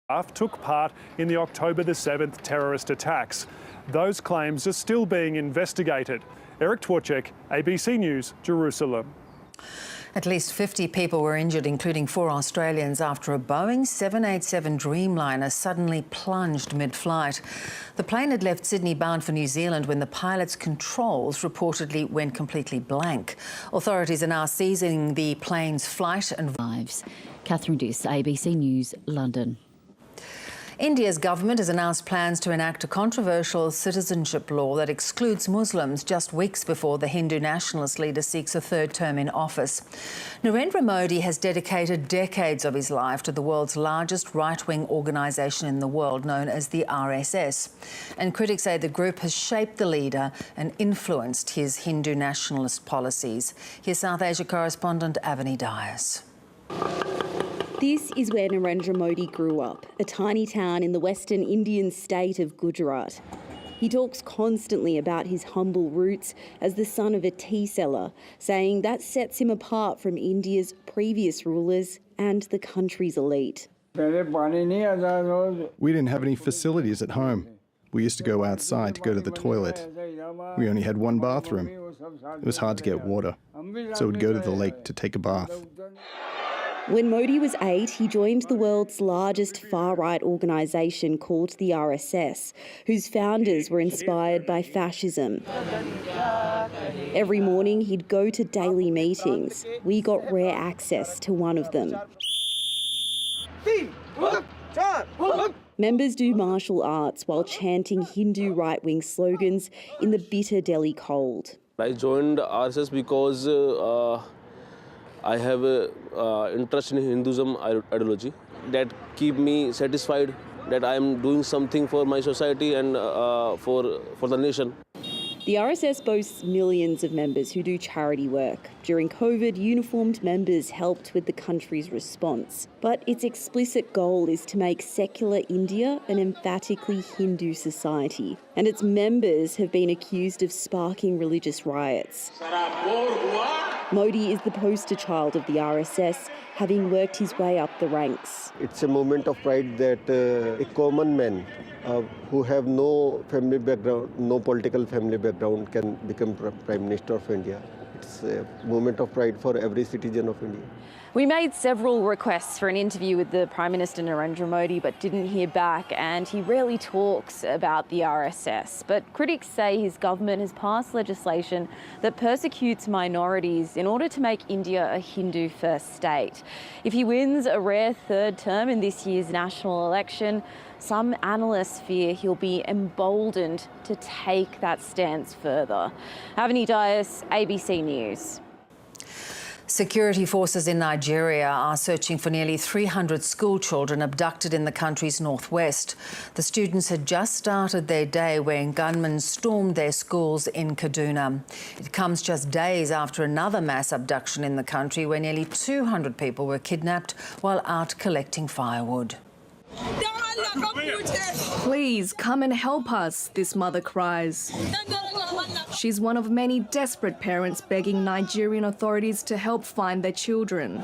took part in the October the 7th terrorist attacks. Those claims are still being investigated. Eric Twarchek, ABC News, Jerusalem. At least 50 people were injured, including 4 Australians, after a Boeing 787 Dreamliner suddenly plunged mid-flight. The plane had left Sydney bound for New Zealand when the pilot's controls reportedly went completely blank. Authorities are now seizing the plane's flight and lives. Catherine Diss, ABC News, London. India's government has announced plans to enact a controversial citizenship law that excludes Muslims just weeks before the Hindu nationalist leader seeks a 3rd term in office. Narendra Modi has dedicated decades of his life to the world's largest right-wing organisation in the world, known as the RSS. And critics say the group has shaped the leader and influenced his Hindu nationalist policies. Here's South Asia correspondent Avani Dias. This is where Narendra Modi grew up, a tiny town in the western Indian state of Gujarat. He talks constantly about his humble roots as the son of a tea seller, saying that sets him apart from India's previous rulers and the country's elite. We didn't have any facilities at home. We used to go outside to go to the toilet. We only had one bathroom. It was hard to get water, so we'd go to the lake to take a bath. When Modi was 8, he joined the world's largest far-right organisation called the RSS, whose founders were inspired by fascism. Every morning he'd go to daily meetings. We got rare access to one of them. Members do martial arts while chanting Hindu right-wing slogans in the bitter Delhi cold. I joined RSS because I have an interest in Hinduism ideology that keep me satisfied that I am doing something for my society and for the nation. The RSS boasts millions of members who do charity work. During COVID, uniformed members helped with the country's response. But its explicit goal is to make secular India an emphatically Hindu society. And its members have been accused of sparking religious riots. Modi is the poster child of the RSS, having worked his way up the ranks. It's a moment of pride that a common man who have no family background, no political family background, can become Prime Minister of India. It's a moment of pride for every citizen of India. We made several requests for an interview with the Prime Minister Narendra Modi but didn't hear back, and he rarely talks about the RSS. But critics say his government has passed legislation that persecutes minorities in order to make India a Hindu-first state. If he wins a rare 3rd term in this year's national election, some analysts fear he'll be emboldened to take that stance further. Avani Dias, ABC News. Security forces in Nigeria are searching for nearly 300 school children abducted in the country's northwest. The students had just started their day when gunmen stormed their schools in Kaduna. It comes just days after another mass abduction in the country where nearly 200 people were kidnapped while out collecting firewood. Please come and help us, this mother cries. She's one of many desperate parents begging Nigerian authorities to help find their children.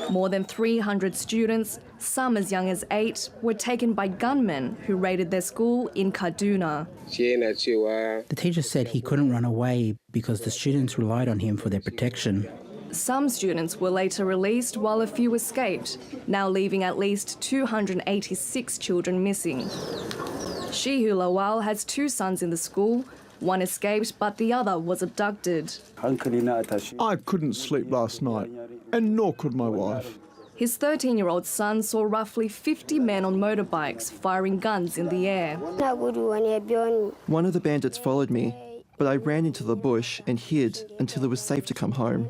More than 300 students, some as young as 8, were taken by gunmen who raided their school in Kaduna. The teacher said he couldn't run away because the students relied on him for their protection. Some students were later released while a few escaped, now leaving at least 286 children missing. Shehu Lawal has 2 sons in the school. One escaped, but the other was abducted. I couldn't sleep last night, and nor could my wife. His 13-year-old son saw roughly 50 men on motorbikes firing guns in the air. One of the bandits followed me, but I ran into the bush and hid until it was safe to come home.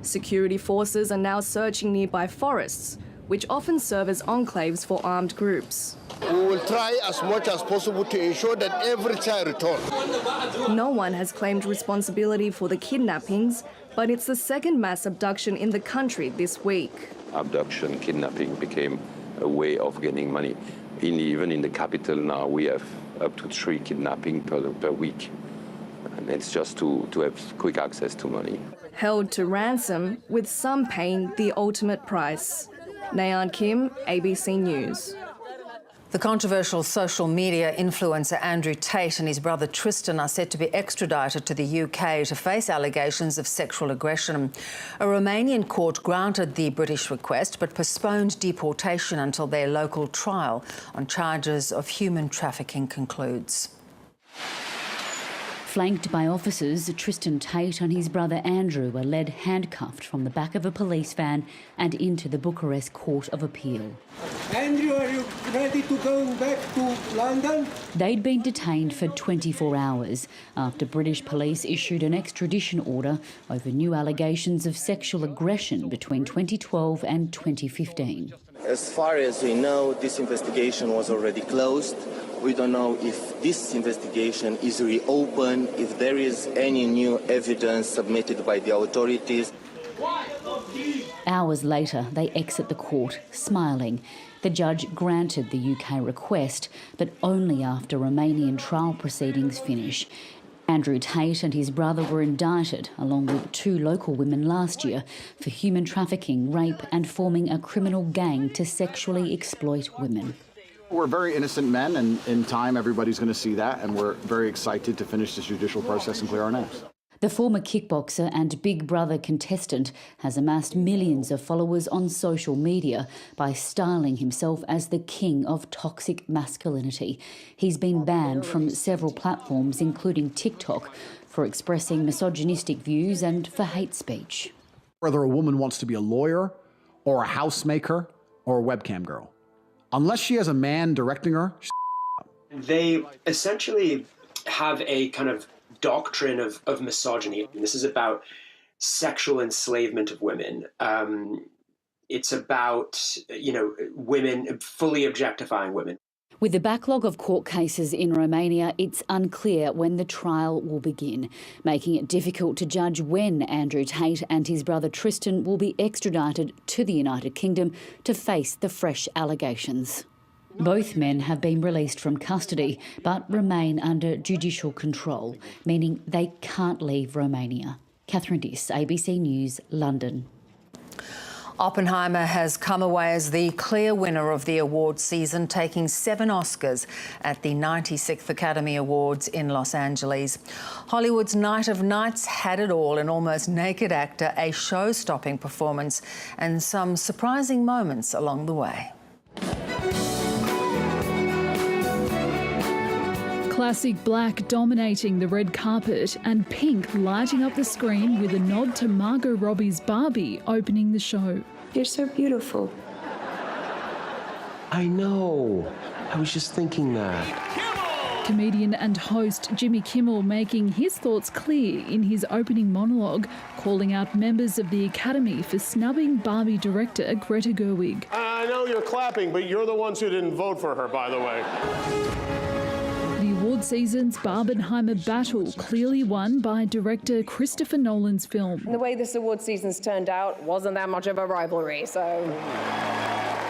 Security forces are now searching nearby forests, which often serve as enclaves for armed groups. We will try as much as possible to ensure that every child returns. No one has claimed responsibility for the kidnappings, but it's the second mass abduction in the country this week. Abduction, kidnapping became a way of getting money. Even in the capital now, we have up to 3 kidnappings per week. And it's just to have quick access to money. Held to ransom, with some paying the ultimate price. Nayan Kim, ABC News. The controversial social media influencer Andrew Tate and his brother Tristan are set to be extradited to the UK to face allegations of sexual aggression. A Romanian court granted the British request but postponed deportation until their local trial on charges of human trafficking concludes. Flanked by officers, Tristan Tate and his brother Andrew were led handcuffed from the back of a police van and into the Bucharest Court of Appeal. Andrew, are you ready to go back to London? They'd been detained for 24 hours after British police issued an extradition order over new allegations of sexual aggression between 2012 and 2015. As far as we know, this investigation was already closed. We don't know if this investigation is reopened, if there is any new evidence submitted by the authorities. Hours later, they exit the court, smiling. The judge granted the UK request, but only after Romanian trial proceedings finish. Andrew Tate and his brother were indicted, along with 2 local women last year, for human trafficking, rape and forming a criminal gang to sexually exploit women. We're very innocent men, and in time everybody's going to see that, and we're very excited to finish this judicial process and clear our names. The former kickboxer and Big Brother contestant has amassed millions of followers on social media by styling himself as the king of toxic masculinity. He's been banned from several platforms, including TikTok, for expressing misogynistic views and for hate speech. Whether a woman wants to be a lawyer or a housemaker or a webcam girl, unless she has a man directing her, they essentially have a kind of doctrine of misogyny. This is about sexual enslavement of women. It's about, women fully objectifying women. With the backlog of court cases in Romania, it's unclear when the trial will begin, making it difficult to judge when Andrew Tate and his brother Tristan will be extradited to the United Kingdom to face the fresh allegations. Both men have been released from custody but remain under judicial control, meaning they can't leave Romania. Catherine Diss, ABC News, London. Oppenheimer has come away as the clear winner of the awards season, taking 7 Oscars at the 96th Academy Awards in Los Angeles. Hollywood's Night of Nights had it all: an almost naked actor, a show-stopping performance, and some surprising moments along the way. Classic black dominating the red carpet and pink lighting up the screen with a nod to Margot Robbie's Barbie opening the show. You're so beautiful. I know. I was just thinking that. Comedian and host Jimmy Kimmel making his thoughts clear in his opening monologue, calling out members of the Academy for snubbing Barbie director Greta Gerwig. I know you're clapping, but you're the ones who didn't vote for her, by the way. The award season's Barbenheimer battle clearly won by director Christopher Nolan's film. The way this award season's turned out wasn't that much of a rivalry, so...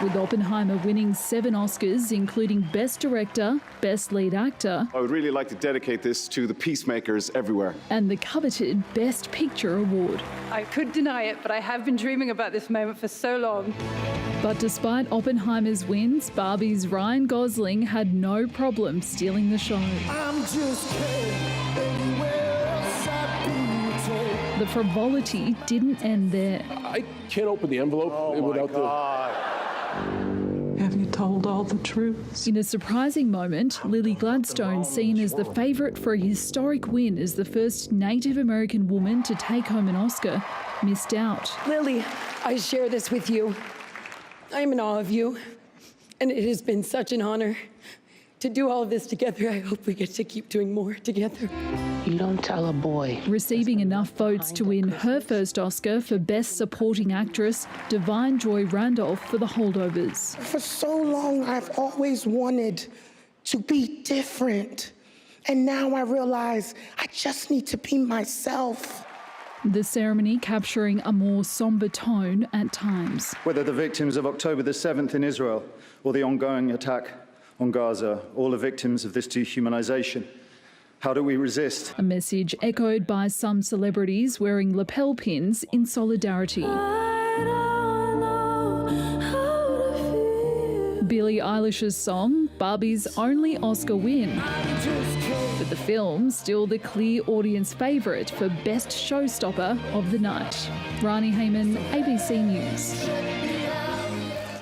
With Oppenheimer winning 7 Oscars, including Best Director, Best Lead Actor... I would really like to dedicate this to the peacemakers everywhere. ...and the coveted Best Picture award. I could deny it, but I have been dreaming about this moment for so long. But despite Oppenheimer's wins, Barbie's Ryan Gosling had no problem stealing the show. I'm just kidding. The frivolity didn't end there. I can't open the envelope without Have you told all the truth? In a surprising moment, Lily Gladstone, seen as the favourite for a historic win as the first Native American woman to take home an Oscar, missed out. Lily, I share this with you. I am in awe of you, and it has been such an honor to do all of this together. I hope we get to keep doing more together. You don't tell a boy. Receiving enough votes to win her first Oscar for Best Supporting Actress, Divine Joy Randolph for The Holdovers. For so long, I've always wanted to be different. And now I realize I just need to be myself. The ceremony capturing a more sombre tone at times. Whether the victims of October the 7th in Israel or the ongoing attack on Gaza, all are victims of this dehumanization. How do we resist? A message echoed by some celebrities wearing lapel pins in solidarity. Billie Billie Eilish's song, Barbie's only Oscar win. But the film still the clear audience favourite for Best Showstopper of the Night. Rani Hayman, ABC News.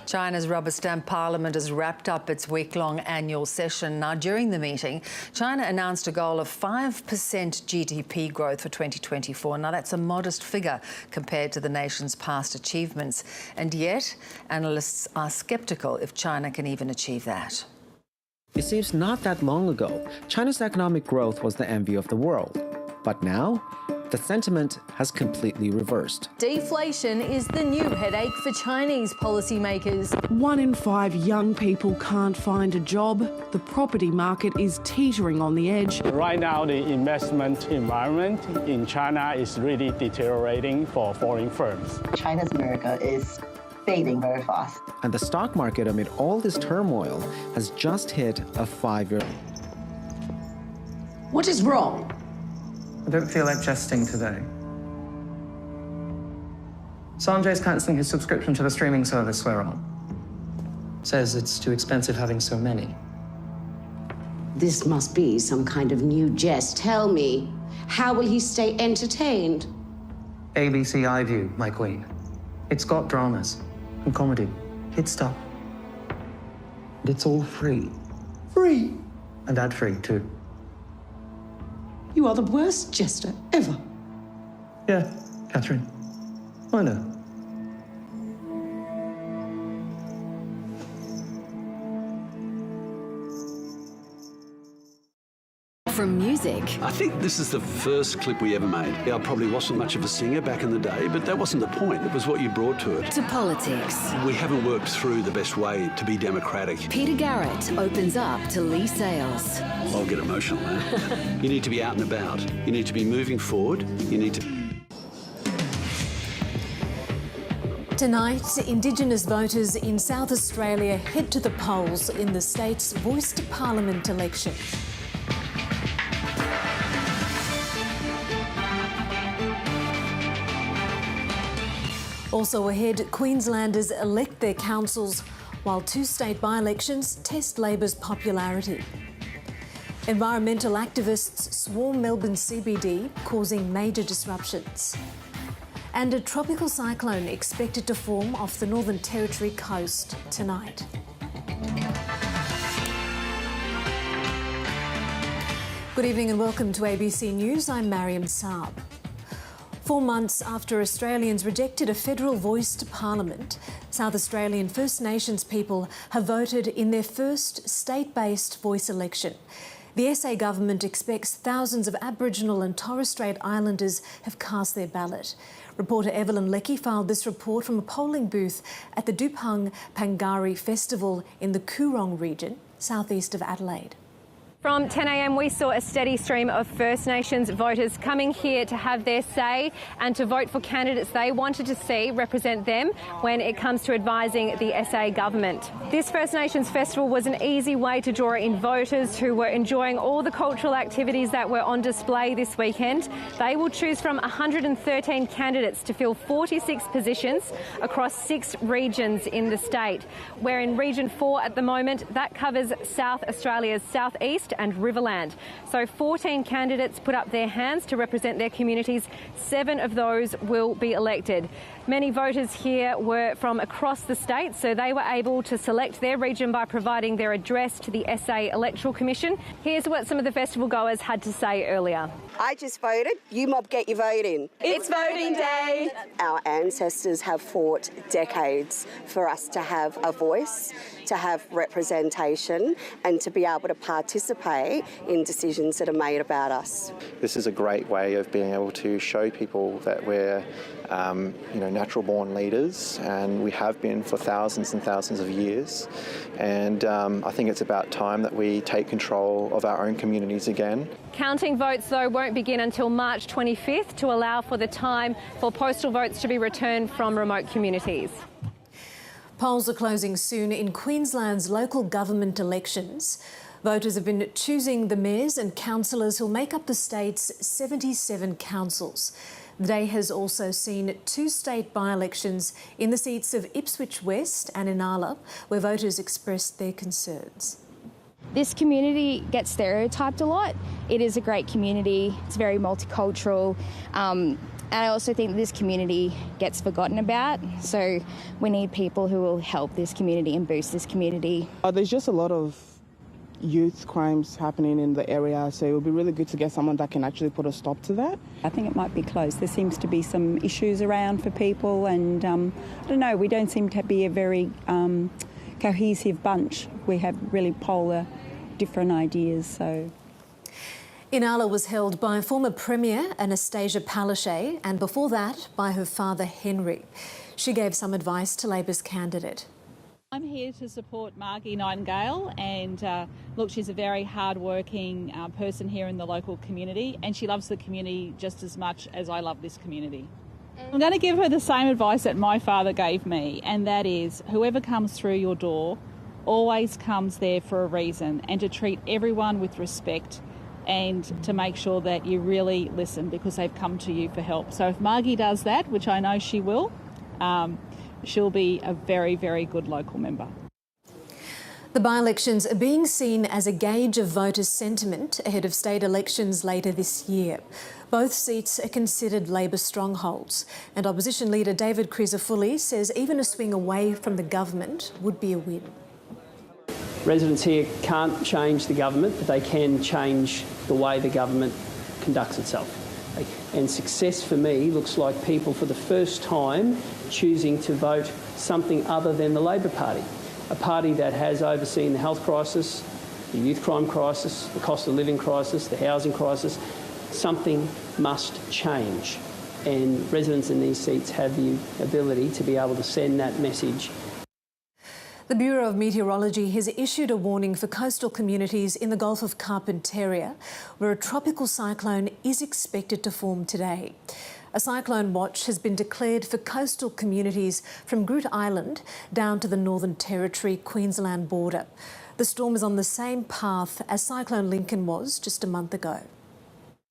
China's rubber stamp parliament has wrapped up its week-long annual session. Now, during the meeting, China announced a goal of 5% GDP growth for 2024. Now, that's a modest figure compared to the nation's past achievements. And yet, analysts are sceptical if China can even achieve that. It seems not that long ago, China's economic growth was the envy of the world. But now, the sentiment has completely reversed. Deflation is the new headache for Chinese policymakers. 1 in 5 young people can't find a job. The property market is teetering on the edge. Right now, the investment environment in China is really deteriorating for foreign firms. China's America is fading very fast. And the stock market, amid all this turmoil, has just hit a 5-year. What is wrong? I don't feel like jesting today. Sanjay's cancelling his subscription to the streaming service we're on. Says it's too expensive having so many. This must be some kind of new jest. Tell me, how will he stay entertained? ABC iView, my queen. It's got dramas and comedy, hit stuff. And it's all free. Free! And ad-free, too. You are the worst jester ever. Yeah, Catherine. I know. From music. I think this is the first clip we ever made. I probably wasn't much of a singer back in the day, but that wasn't the point. It was what you brought to it. To politics. We haven't worked through the best way to be democratic. Peter Garrett opens up to Lee Sales. I'll get emotional now. You need to be out and about. You need to be moving forward. You need to... Tonight, Indigenous voters in South Australia head to the polls in the state's Voice to Parliament election. Also ahead, Queenslanders elect their councils, while 2 state by-elections test Labor's popularity. Environmental activists swarm Melbourne CBD, causing major disruptions. And a tropical cyclone expected to form off the Northern Territory coast tonight. Good evening and welcome to ABC News. I'm Mariam Saab. 4 months after Australians rejected a federal voice to Parliament, South Australian First Nations people have voted in their first state-based voice election. The SA government expects thousands of Aboriginal and Torres Strait Islanders have cast their ballot. Reporter Evelyn Leckie filed this report from a polling booth at the Dupang Pangari Festival in the Coorong region, southeast of Adelaide. From 10 a.m, we saw a steady stream of First Nations voters coming here to have their say and to vote for candidates they wanted to see represent them when it comes to advising the SA government. This First Nations festival was an easy way to draw in voters who were enjoying all the cultural activities that were on display this weekend. They will choose from 113 candidates to fill 46 positions across 6 regions in the state. We're in Region 4 at the moment. That covers South Australia's southeast and Riverland. So 14 candidates put up their hands to represent their communities. 7 of those will be elected. Many voters here were from across the state, so they were able to select their region by providing their address to the SA Electoral Commission. Here's what some of the festival goers had to say earlier. I just voted. You mob, get your vote in. It's voting day. Our ancestors have fought decades for us to have a voice, to have representation and to be able to participate in decisions that are made about us. This is a great way of being able to show people that we're natural-born leaders, and we have been for thousands and thousands of years. And I think it's about time that we take control of our own communities again. Counting votes, though, won't begin until March 25th to allow for the time for postal votes to be returned from remote communities. Polls are closing soon in Queensland's local government elections. Voters have been choosing the mayors and councillors who'll make up the state's 77 councils. The day has also seen 2 state by-elections in the seats of Ipswich West and Inala, where voters expressed their concerns. This community gets stereotyped a lot. It is a great community. It's very multicultural. And I also think this community gets forgotten about. So we need people who will help this community and boost this community. There's just a lot of youth crimes happening in the area, so it would be really good to get someone that can actually put a stop to that. I think it might be close. There seems to be some issues around for people, and I don't know, we don't seem to be a very cohesive bunch. We have really polar, different ideas, so... Inala was held by former Premier Anastasia Palaszczuk and before that by her father Henry. She gave some advice to Labor's candidate. I'm here to support Margie Nightingale, and look, she's a very hard-working person here in the local community, and she loves the community just as much as I love this community. I'm going to give her the same advice that my father gave me, and that is whoever comes through your door always comes there for a reason, and to treat everyone with respect and to make sure that you really listen because they've come to you for help. So if Margie does that, which I know she will, she'll be a very, very good local member. The by-elections are being seen as a gauge of voters' sentiment ahead of state elections later this year. Both seats are considered Labor strongholds, and opposition leader David Crisafulli says even a swing away from the government would be a win. Residents here can't change the government, but they can change the way the government conducts itself. And success for me looks like people for the first time choosing to vote something other than the Labor Party, a party that has overseen the health crisis, the youth crime crisis, the cost of living crisis, the housing crisis. Something must change, and residents in these seats have the ability to be able to send that message. The Bureau of Meteorology has issued a warning for coastal communities in the Gulf of Carpentaria, where a tropical cyclone is expected to form today. A cyclone watch has been declared for coastal communities from Groote Eylandt down to the Northern Territory, Queensland border. The storm is on the same path as Cyclone Lincoln was just a month ago.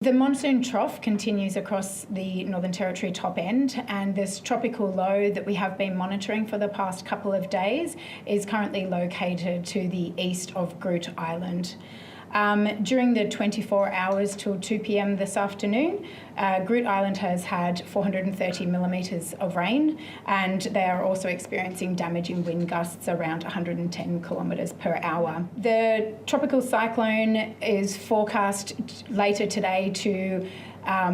The monsoon trough continues across the Northern Territory top end, and this tropical low that we have been monitoring for the past couple of days is currently located to the east of Groote Eylandt. During the 24 hours till 2 p.m. this afternoon, Groote Eylandt has had 430 millimetres of rain, and they are also experiencing damaging wind gusts around 110 kilometres per hour. The tropical cyclone is forecast later today to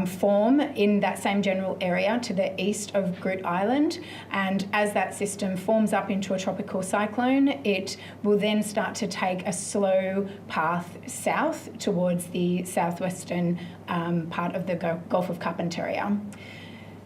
form in that same general area to the east of Groote Eylandt, and as that system forms up into a tropical cyclone, it will then start to take a slow path south towards the southwestern part of the Gulf of Carpentaria.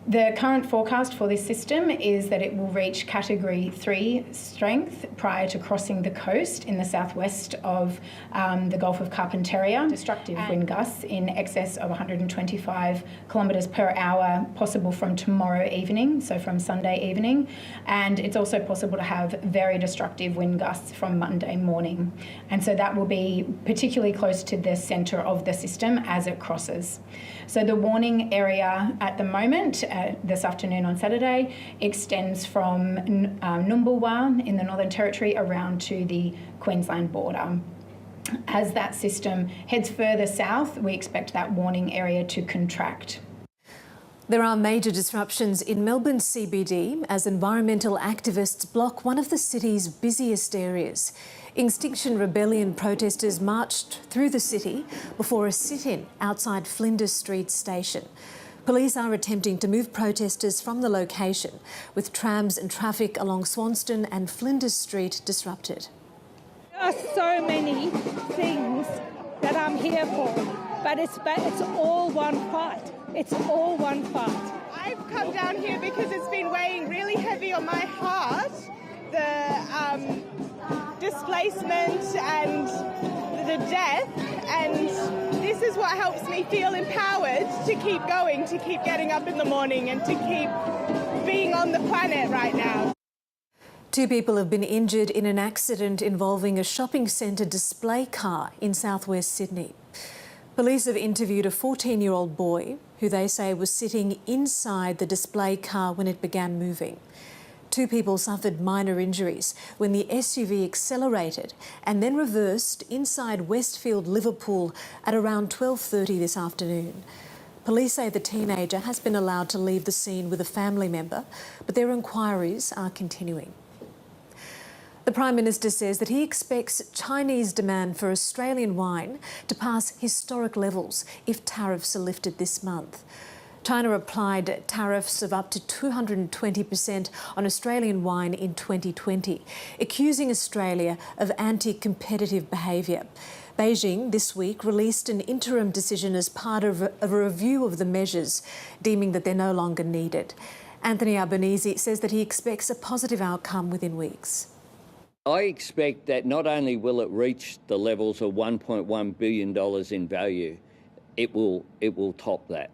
The current forecast for this system is that it will reach Category 3 strength prior to crossing the coast in the southwest of the Gulf of Carpentaria. Destructive wind gusts in excess of 125 kilometres per hour possible from tomorrow evening, so from Sunday evening. And it's also possible to have very destructive wind gusts from Monday morning. And so that will be particularly close to the centre of the system as it crosses. So the warning area at the moment, this afternoon on Saturday, extends from Numbulwar in the Northern Territory around to the Queensland border. As that system heads further south, we expect that warning area to contract. There are major disruptions in Melbourne CBD as environmental activists block one of the city's busiest areas. Extinction Rebellion protesters marched through the city before a sit-in outside Flinders Street station. Police are attempting to move protesters from the location, with trams and traffic along Swanston and Flinders Street disrupted. There are so many things that I'm here for, but it's all one fight. It's all one fight. I've come down here because it's been weighing really heavy on my heart, the displacement and the death, and this is what helps me feel empowered to keep going, to keep getting up in the morning and to keep being on the planet right now. 2 people have been injured in an accident involving a shopping centre display car in southwest Sydney. Police have interviewed a 14-year-old boy who they say was sitting inside the display car when it began moving. 2 people suffered minor injuries when the SUV accelerated and then reversed inside Westfield, Liverpool at around 12:30 this afternoon. Police say the teenager has been allowed to leave the scene with a family member, but their inquiries are continuing. The Prime Minister says that he expects Chinese demand for Australian wine to pass historic levels if tariffs are lifted this month. China applied tariffs of up to 220% on Australian wine in 2020, accusing Australia of anti-competitive behaviour. Beijing this week released an interim decision as part of a review of the measures, deeming that they're no longer needed. Anthony Albanese says that he expects a positive outcome within weeks. I expect that not only will it reach the levels of $1.1 billion in value, it will top that.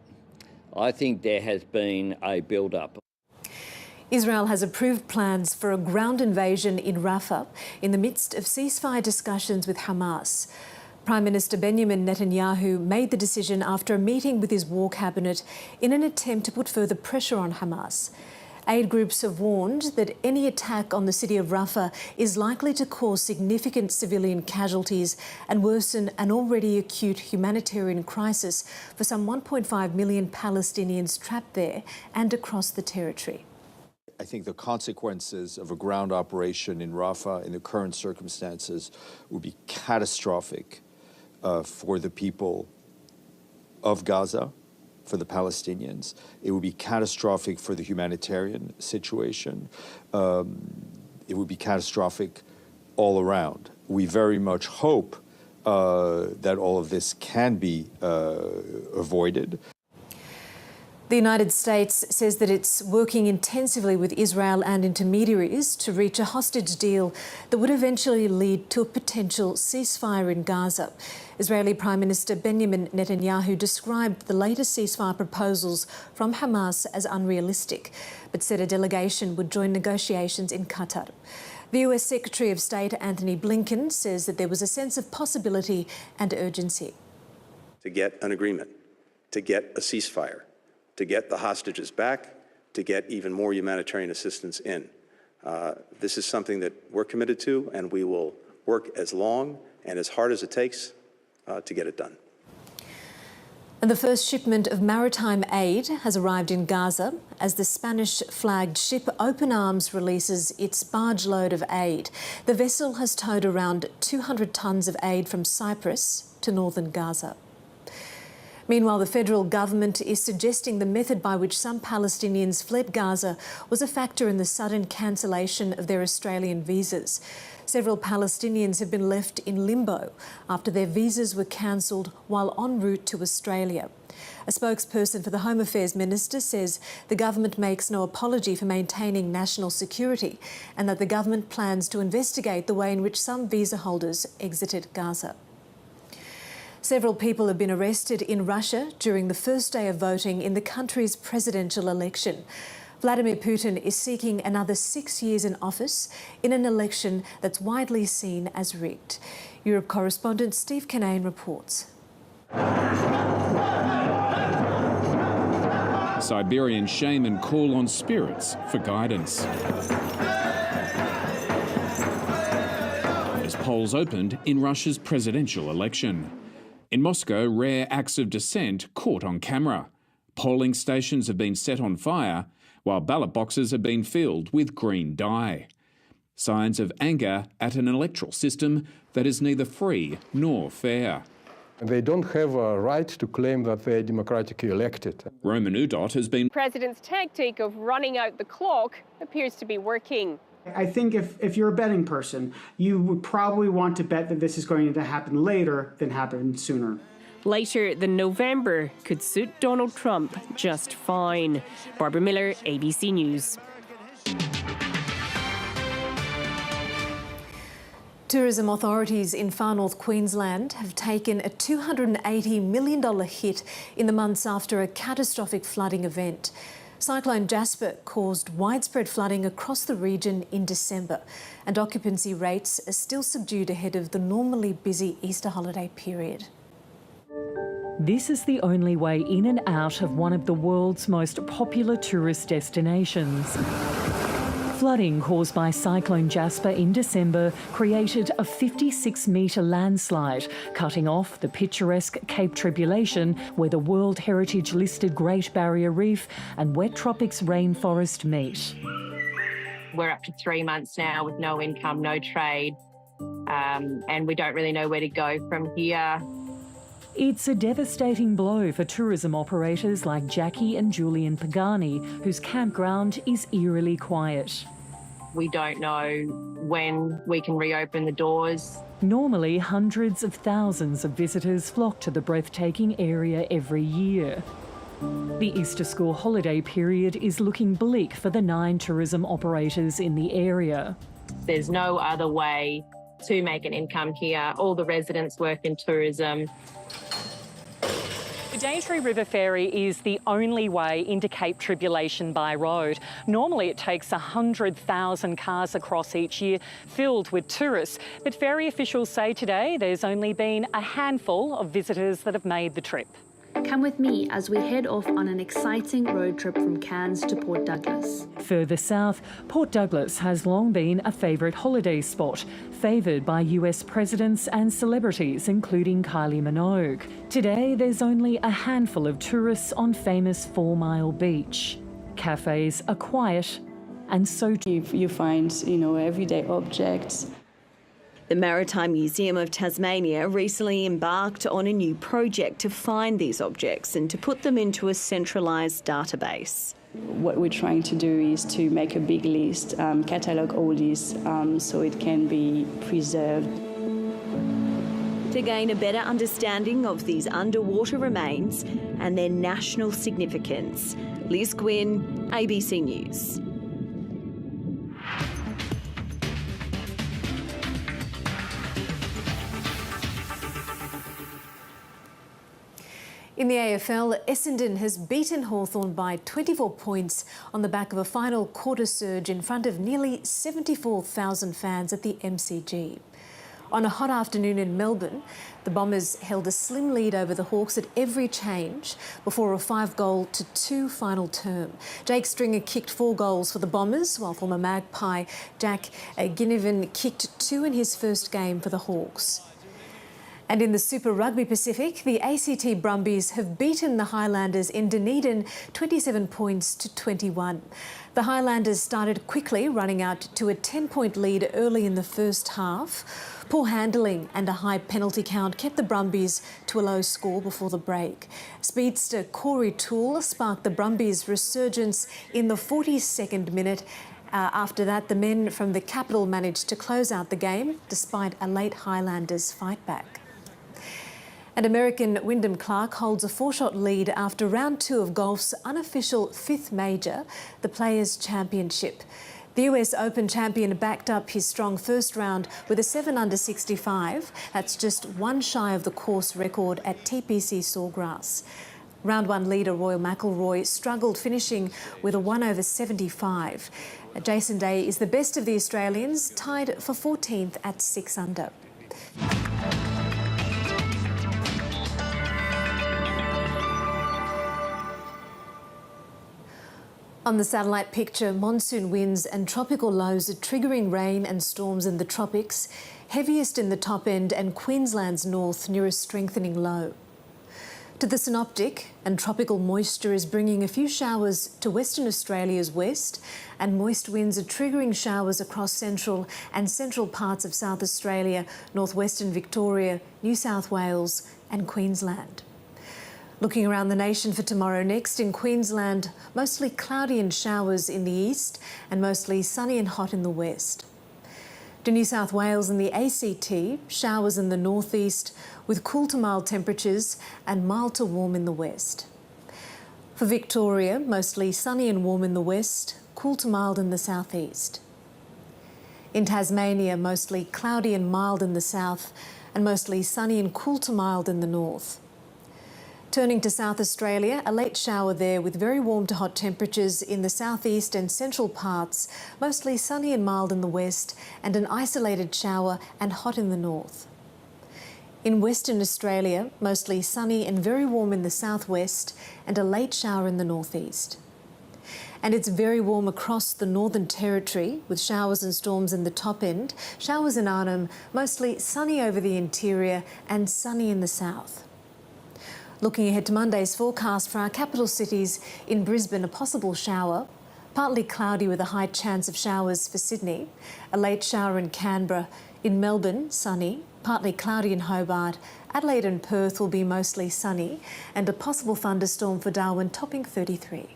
I think there has been a build-up. Israel has approved plans for a ground invasion in Rafah in the midst of ceasefire discussions with Hamas. Prime Minister Benjamin Netanyahu made the decision after a meeting with his war cabinet in an attempt to put further pressure on Hamas. Aid groups have warned that any attack on the city of Rafah is likely to cause significant civilian casualties and worsen an already acute humanitarian crisis for some 1.5 million Palestinians trapped there and across the territory. I think the consequences of a ground operation in Rafah in the current circumstances would be catastrophic for the people of Gaza, for the Palestinians. It would be catastrophic for the humanitarian situation. It would be catastrophic all around. We very much hope that all of this can be avoided. The United States says that it's working intensively with Israel and intermediaries to reach a hostage deal that would eventually lead to a potential ceasefire in Gaza. Israeli Prime Minister Benjamin Netanyahu described the latest ceasefire proposals from Hamas as unrealistic, but said a delegation would join negotiations in Qatar. The US Secretary of State Antony Blinken says that there was a sense of possibility and urgency. To get an agreement, to get a ceasefire, to get the hostages back, to get even more humanitarian assistance in. This is something that we're committed to, and we will work as long and as hard as it takes to get it done. And the first shipment of maritime aid has arrived in Gaza as the Spanish-flagged ship Open Arms releases its barge load of aid. The vessel has towed around 200 tonnes of aid from Cyprus to northern Gaza. Meanwhile, the federal government is suggesting the method by which some Palestinians fled Gaza was a factor in the sudden cancellation of their Australian visas. Several Palestinians have been left in limbo after their visas were cancelled while en route to Australia. A spokesperson for the Home Affairs Minister says the government makes no apology for maintaining national security and that the government plans to investigate the way in which some visa holders exited Gaza. Several people have been arrested in Russia during the first day of voting in the country's presidential election. Vladimir Putin is seeking another 6 years in office in an election that's widely seen as rigged. Europe correspondent Steve Kinane reports. Siberian shaman call on spirits for guidance. As polls opened in Russia's presidential election. In Moscow, rare acts of dissent caught on camera. Polling stations have been set on fire, while ballot boxes have been filled with green dye. Signs of anger at an electoral system that is neither free nor fair. They don't have a right to claim that they're democratically elected. Roman Udot has been... The president's tactic of running out the clock appears to be working. I think if you're a betting person, you would probably want to bet that this is going to happen later than happen sooner. Later than November could suit Donald Trump just fine. Barbara Miller, ABC News. Tourism authorities in far north Queensland have taken a $280 million hit in the months after a catastrophic flooding event. Cyclone Jasper caused widespread flooding across the region in December, and occupancy rates are still subdued ahead of the normally busy Easter holiday period. This is the only way in and out of one of the world's most popular tourist destinations. Flooding caused by Cyclone Jasper in December created a 56-metre landslide, cutting off the picturesque Cape Tribulation, where the World Heritage listed Great Barrier Reef and wet tropics rainforest meet. We're up to 3 months now with no income, no trade, and we don't really know where to go from here. It's a devastating blow for tourism operators like Jackie and Julian Pagani, whose campground is eerily quiet. We don't know when we can reopen the doors. Normally, hundreds of thousands of visitors flock to the breathtaking area every year. The Easter school holiday period is looking bleak for the 9 tourism operators in the area. There's no other way to make an income here. All the residents work in tourism. The Daintree River Ferry is the only way into Cape Tribulation by road. Normally it takes 100,000 cars across each year, filled with tourists. But ferry officials say today there's only been a handful of visitors that have made the trip. Come with me as we head off on an exciting road trip from Cairns to Port Douglas. Further south, Port Douglas has long been a favourite holiday spot, favoured by US presidents and celebrities, including Kylie Minogue. Today, there's only a handful of tourists on famous 4 Mile Beach. Cafes are quiet, and so you find, everyday objects. The Maritime Museum of Tasmania recently embarked on a new project to find these objects and to put them into a centralised database. What we're trying to do is to make a big list, catalogue all these so it can be preserved. To gain a better understanding of these underwater remains and their national significance. Liz Gwynn, ABC News. In the AFL, Essendon has beaten Hawthorn by 24 points on the back of a final quarter surge in front of nearly 74,000 fans at the MCG. On a hot afternoon in Melbourne, the Bombers held a slim lead over the Hawks at every change before a 5-goal-to-2 final term. Jake Stringer kicked 4 goals for the Bombers, while former Magpie Jack Ginnivan kicked 2 in his first game for the Hawks. And in the Super Rugby Pacific, the ACT Brumbies have beaten the Highlanders in Dunedin 27 points to 21. The Highlanders started quickly, running out to a 10-point lead early in the first half. Poor handling and a high penalty count kept the Brumbies to a low score before the break. Speedster Corey Toole sparked the Brumbies' resurgence in the 42nd minute. After that, the men from the capital managed to close out the game, despite a late Highlanders fight back. And American Wyndham Clark holds a 4-shot lead after round 2 of golf's unofficial 5th major, the Players' Championship. The US Open champion backed up his strong first round with a 7-under 65. That's just 1 shy of the course record at TPC Sawgrass. Round 1 leader Roy McIlroy struggled, finishing with a 1 over 75. Jason Day is the best of the Australians, tied for 14th at 6 under. On the satellite picture, monsoon winds and tropical lows are triggering rain and storms in the tropics, heaviest in the top end and Queensland's north near a strengthening low. To the synoptic, and tropical moisture is bringing a few showers to Western Australia's west, and moist winds are triggering showers across central and central parts of South Australia, northwestern Victoria, New South Wales and Queensland. Looking around the nation for tomorrow, next in Queensland, mostly cloudy and showers in the east and mostly sunny and hot in the west. To New South Wales and the ACT, showers in the northeast with cool to mild temperatures and mild to warm in the west. For Victoria, mostly sunny and warm in the west, cool to mild in the southeast. In Tasmania, mostly cloudy and mild in the south and mostly sunny and cool to mild in the north. Turning to South Australia, a late shower there with very warm to hot temperatures in the southeast and central parts, mostly sunny and mild in the west, and an isolated shower and hot in the north. In Western Australia, mostly sunny and very warm in the southwest and a late shower in the northeast. And it's very warm across the Northern Territory with showers and storms in the top end, showers in Arnhem, mostly sunny over the interior and sunny in the south. Looking ahead to Monday's forecast for our capital cities, in Brisbane a possible shower, partly cloudy with a high chance of showers for Sydney, a late shower in Canberra, in Melbourne sunny, partly cloudy in Hobart, Adelaide and Perth will be mostly sunny, and a possible thunderstorm for Darwin topping 33.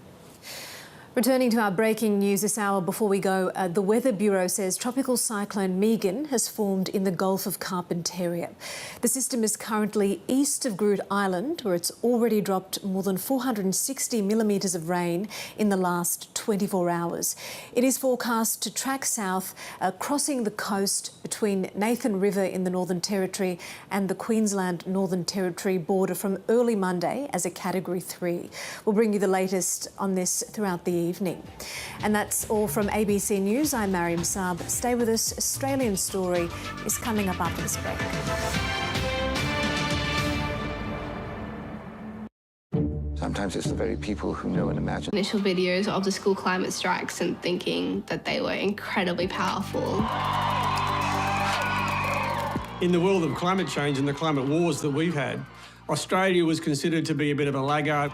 Returning to our breaking news this hour before we go, the Weather Bureau says Tropical Cyclone Megan has formed in the Gulf of Carpentaria. The system is currently east of Groote Island, where it's already dropped more than 460 millimetres of rain in the last 24 hours. It is forecast to track south, crossing the coast between Nathan River in the Northern Territory and the Queensland Northern Territory border from early Monday as a Category 3. We'll bring you the latest on this throughout the evening. And that's all from ABC News. I'm Mariam Saab. Stay with us. Australian Story is coming up after this break. Sometimes it's the very people who know and imagine. Initial videos of the school climate strikes and thinking that they were incredibly powerful. In the world of climate change and the climate wars that we've had, Australia was considered to be a bit of a laggard.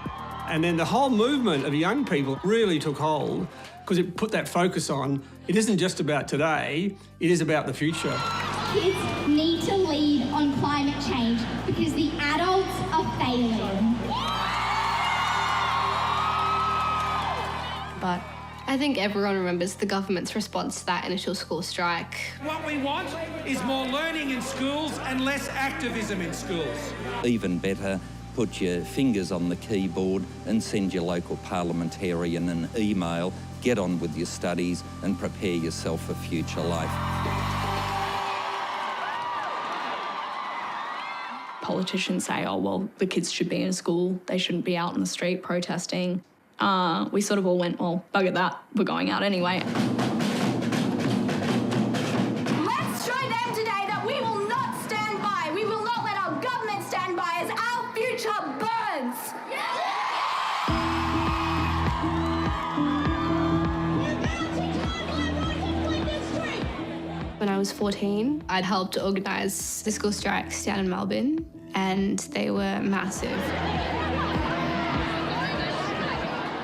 And then the whole movement of young people really took hold because it put that focus on, it isn't just about today, it is about the future. Kids need to lead on climate change because the adults are failing. But I think everyone remembers the government's response to that initial school strike. What we want is more learning in schools and less activism in schools. Even better, put your fingers on the keyboard and send your local parliamentarian an email, get on with your studies and prepare yourself for future life. Politicians say, oh, well, the kids should be in school, they shouldn't be out in the street protesting. We sort of all went, well, bugger that, we're going out anyway. Let's show them today that we will not stand by. We will not let our government stand by as our future burns. When I was 14, I'd helped organise the school strikes down in Melbourne, and they were massive.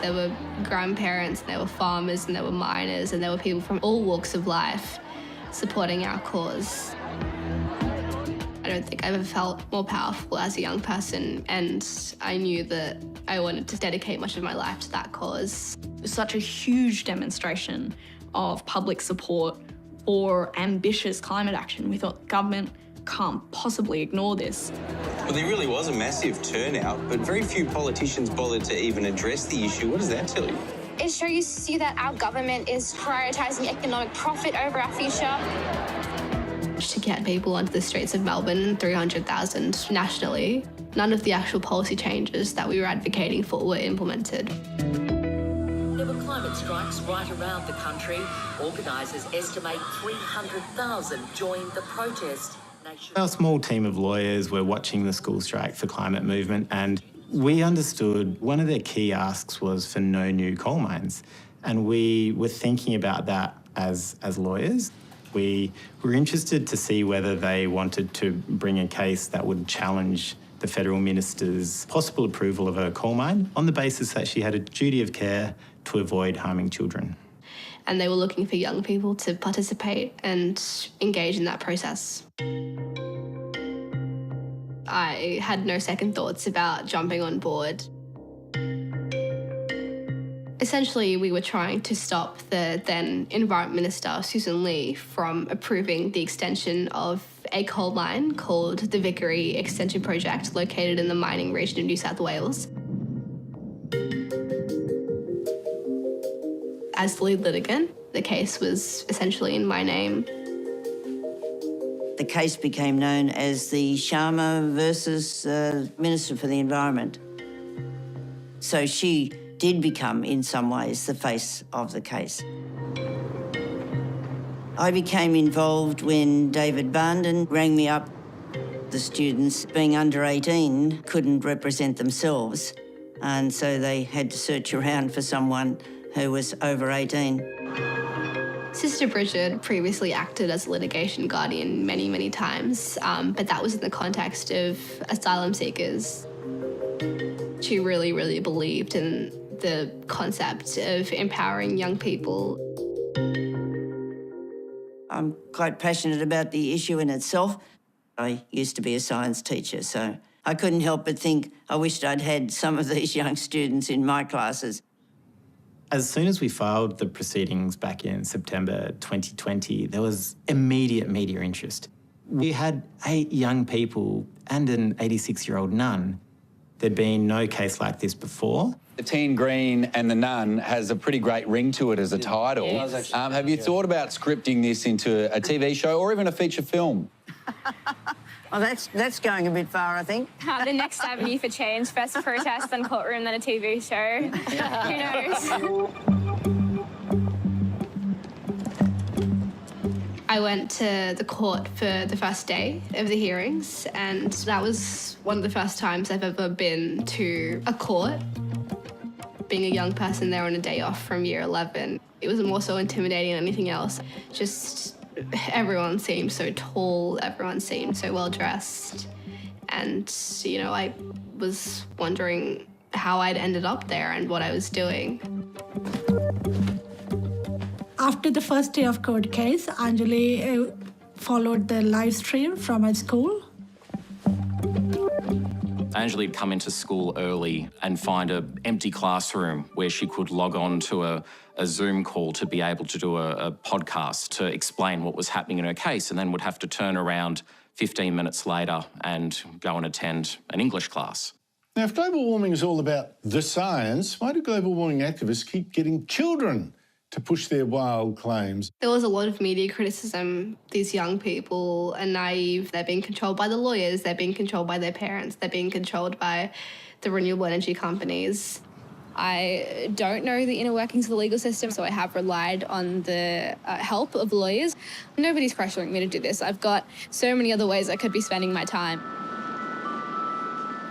There were grandparents, and there were farmers, and there were miners, and there were people from all walks of life supporting our cause. I don't think I've ever felt more powerful as a young person, and I knew that I wanted to dedicate much of my life to that cause. It was such a huge demonstration of public support or ambitious climate action. We thought government can't possibly ignore this. Well, there really was a massive turnout, but very few politicians bothered to even address the issue. What does that tell you? It shows you see that our government is prioritising economic profit over our future. To get people onto the streets of Melbourne, 300,000 nationally, none of the actual policy changes that we were advocating for were implemented. There were climate strikes right around the country. Organisers estimate 300,000 joined the protest. Our small team of lawyers were watching the school strike for climate movement, and we understood one of their key asks was for no new coal mines. And we were thinking about that as lawyers. We were interested to see whether they wanted to bring a case that would challenge the federal minister's possible approval of a coal mine on the basis that she had a duty of care to avoid harming children. And they were looking for young people to participate and engage in that process. I had no second thoughts about jumping on board. Essentially, we were trying to stop the then Environment Minister, Susan Lee, from approving the extension of a coal mine called the Vickery Extension Project, located in the mining region of New South Wales. As the lead litigant, the case was essentially in my name. The case became known as the Sharma versus Minister for the Environment. So she did become, in some ways, the face of the case. I became involved when David Barnden rang me up The students, being under 18, couldn't represent themselves, and so they had to search around for someone who was over 18. Sister Bridget previously acted as a litigation guardian many, many times, but that was in the context of asylum seekers. She really, really believed in the concept of empowering young people. I'm quite passionate about the issue in itself. I used to be a science teacher, so I couldn't help but think I wished I'd had some of these young students in my classes. As soon as we filed the proceedings back in September 2020, there was immediate media interest. We had 8 young people and an 86-year-old nun. There'd been no case like this before. The Teen Green and the Nun has a pretty great ring to it as a title. Yes. Have you thought about scripting this into a TV show or even a feature film? Well, that's going a bit far, I think. The next avenue for change, first a protest, then courtroom, then a TV show. Who knows? I went to the court for the first day of the hearings, and that was one of the first times I've ever been to a court. Being a young person there on a day off from year 11, it was more so intimidating than anything else. Just everyone seemed so tall, everyone seemed so well dressed, and, you know, I was wondering how I'd ended up there and what I was doing. After the first day of court case, Anjali followed the live stream from her school. Anjali had come into school early and find an empty classroom where she could log on to a Zoom call to be able to do a podcast to explain what was happening in her case, and then would have to turn around 15 minutes later and go and attend an English class. Now, if global warming is all about the science, why do global warming activists keep getting children to push their wild claims? There was a lot of media criticism. These young people are naive. They're being controlled by the lawyers. They're being controlled by their parents. They're being controlled by the renewable energy companies. I don't know the inner workings of the legal system, so I have relied on the help of lawyers. Nobody's pressuring me to do this. I've got so many other ways I could be spending my time.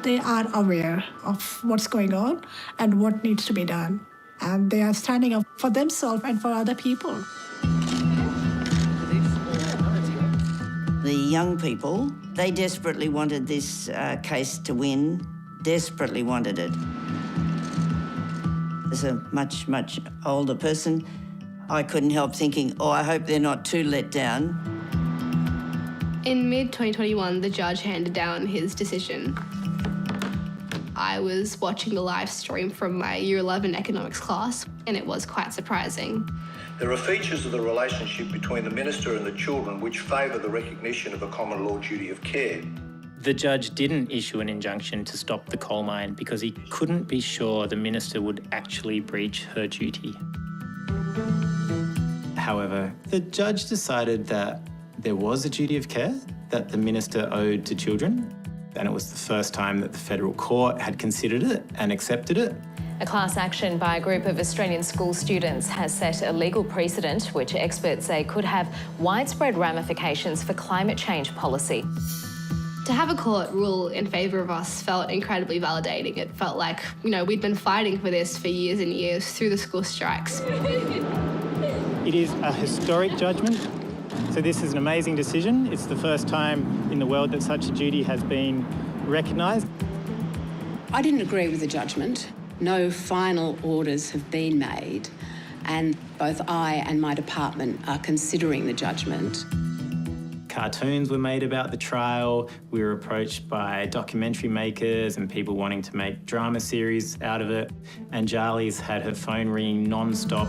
They are aware of what's going on and what needs to be done. And they are standing up for themselves and for other people. The young people, they desperately wanted this case to win, desperately wanted it. As a much, much older person, I couldn't help thinking, oh, I hope they're not too let down. In mid-2021, the judge handed down his decision. I was watching the live stream from my Year 11 economics class, and it was quite surprising. There are features of the relationship between the minister and the children which favour the recognition of a common law duty of care. The judge didn't issue an injunction to stop the coal mine because he couldn't be sure the minister would actually breach her duty. However, the judge decided that there was a duty of care that the minister owed to children, and it was the first time that the federal court had considered it and accepted it. A class action by a group of Australian school students has set a legal precedent which experts say could have widespread ramifications for climate change policy. To have a court rule in favour of us felt incredibly validating. It felt like, you know, we'd been fighting for this for years and years through the school strikes. It is a historic judgment. So this is an amazing decision. It's the first time in the world that such a duty has been recognised. I didn't agree with the judgment. No final orders have been made, and both I and my department are considering the judgment. Cartoons were made about the trial. We were approached by documentary makers and people wanting to make drama series out of it. And Jarly's had her phone ringing non-stop.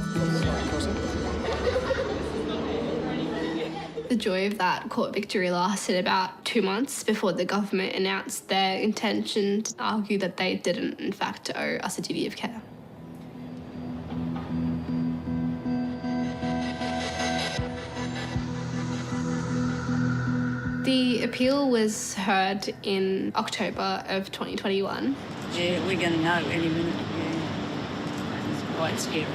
The joy of that court victory lasted about 2 months before the government announced their intention to argue that they didn't, in fact, owe us a duty of care. The appeal was heard in October of 2021. Yeah, we're going to know any minute. Yeah. It's quite scary.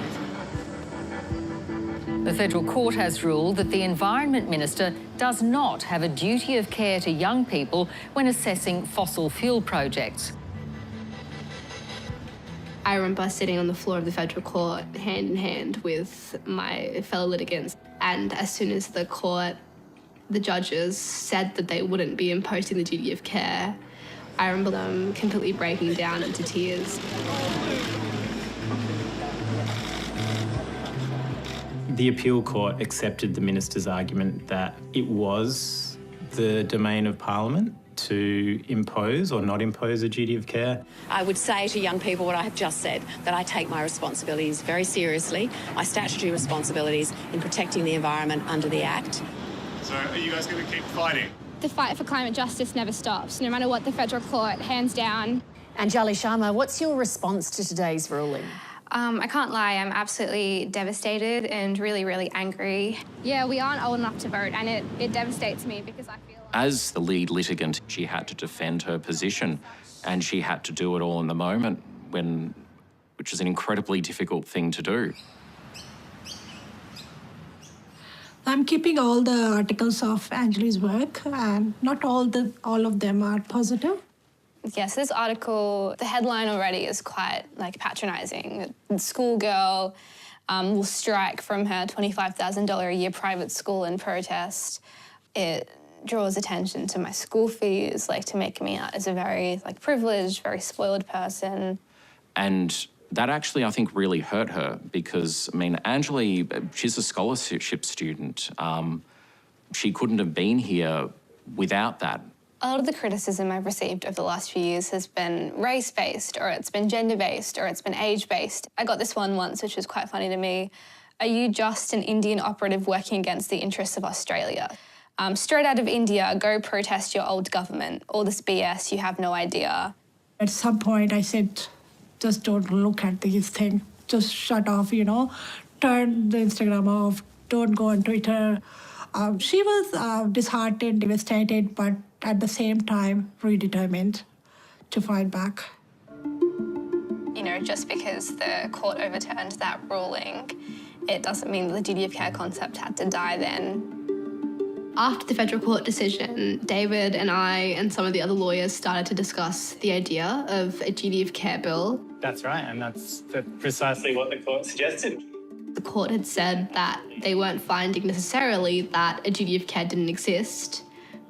The federal court has ruled that the Environment Minister does not have a duty of care to young people when assessing fossil fuel projects. I remember sitting on the floor of the federal court hand in hand with my fellow litigants, and as soon as the judges said that they wouldn't be imposing the duty of care, I remember them completely breaking down into tears. The appeal court accepted the minister's argument that it was the domain of Parliament to impose or not impose a duty of care. I would say to young people what I have just said, that I take my responsibilities very seriously, my statutory responsibilities in protecting the environment under the Act. So are you guys going to keep fighting? The fight for climate justice never stops, no matter what the federal court hands down. Anjali Sharma, what's your response to today's ruling? I can't lie, I'm absolutely devastated and really, really angry. Yeah, we aren't old enough to vote, and it devastates me because I feel like... As the lead litigant, she had to defend her position, and she had to do it all in the moment, which is an incredibly difficult thing to do. I'm keeping all the articles of Anjali's work, and not all of them are positive. Yes, this article, the headline already is quite patronising. The schoolgirl will strike from her $25,000 a year private school in protest. It draws attention to my school fees, to make me out as a very privileged, very spoiled person. And that actually, I think, really hurt her because, Anjali, she's a scholarship student. She couldn't have been here without that. A lot of the criticism I've received over the last few years has been race-based, or it's been gender-based, or it's been age-based. I got this one once, which was quite funny to me. Are you just an Indian operative working against the interests of Australia? Straight out of India, go protest your old government. All this BS, you have no idea. At some point, I said, just don't look at these things. Just shut off, turn the Instagram off, don't go on Twitter. She was disheartened, devastated, but at the same time, really determined to fight back. Just because the court overturned that ruling, it doesn't mean that the duty of care concept had to die then. After the federal court decision, David and I and some of the other lawyers started to discuss the idea of a duty of care bill. That's right, and that's precisely what the court suggested. The court had said that they weren't finding necessarily that a duty of care didn't exist,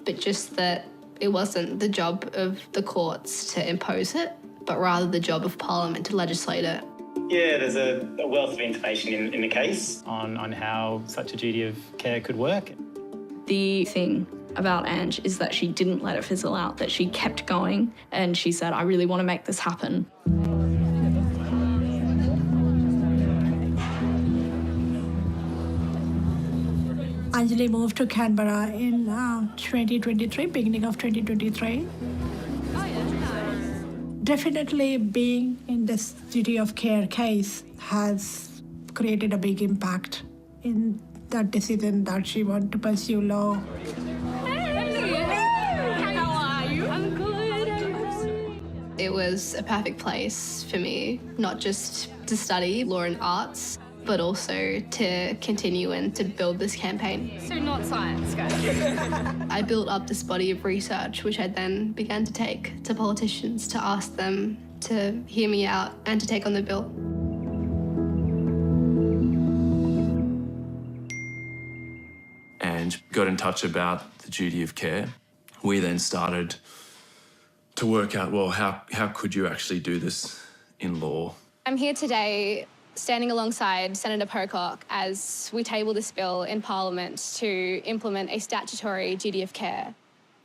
but just that it wasn't the job of the courts to impose it, but rather the job of Parliament to legislate it. Yeah, there's a wealth of information in the case on how such a duty of care could work. The thing about Ange is that she didn't let it fizzle out, that she kept going, and she said, I really want to make this happen. Anjali moved to Canberra in 2023, beginning of 2023. Definitely being in this duty of care case has created a big impact in that decision that she wanted to pursue law. It was a perfect place for me, not just to study law and arts, but also to continue and to build this campaign. So not science, guys. I built up this body of research, which I then began to take to politicians to ask them to hear me out and to take on the bill. And got in touch about the duty of care. We then started to work out, well, how could you actually do this in law? I'm here today standing alongside Senator Pocock as we table this bill in Parliament to implement a statutory duty of care.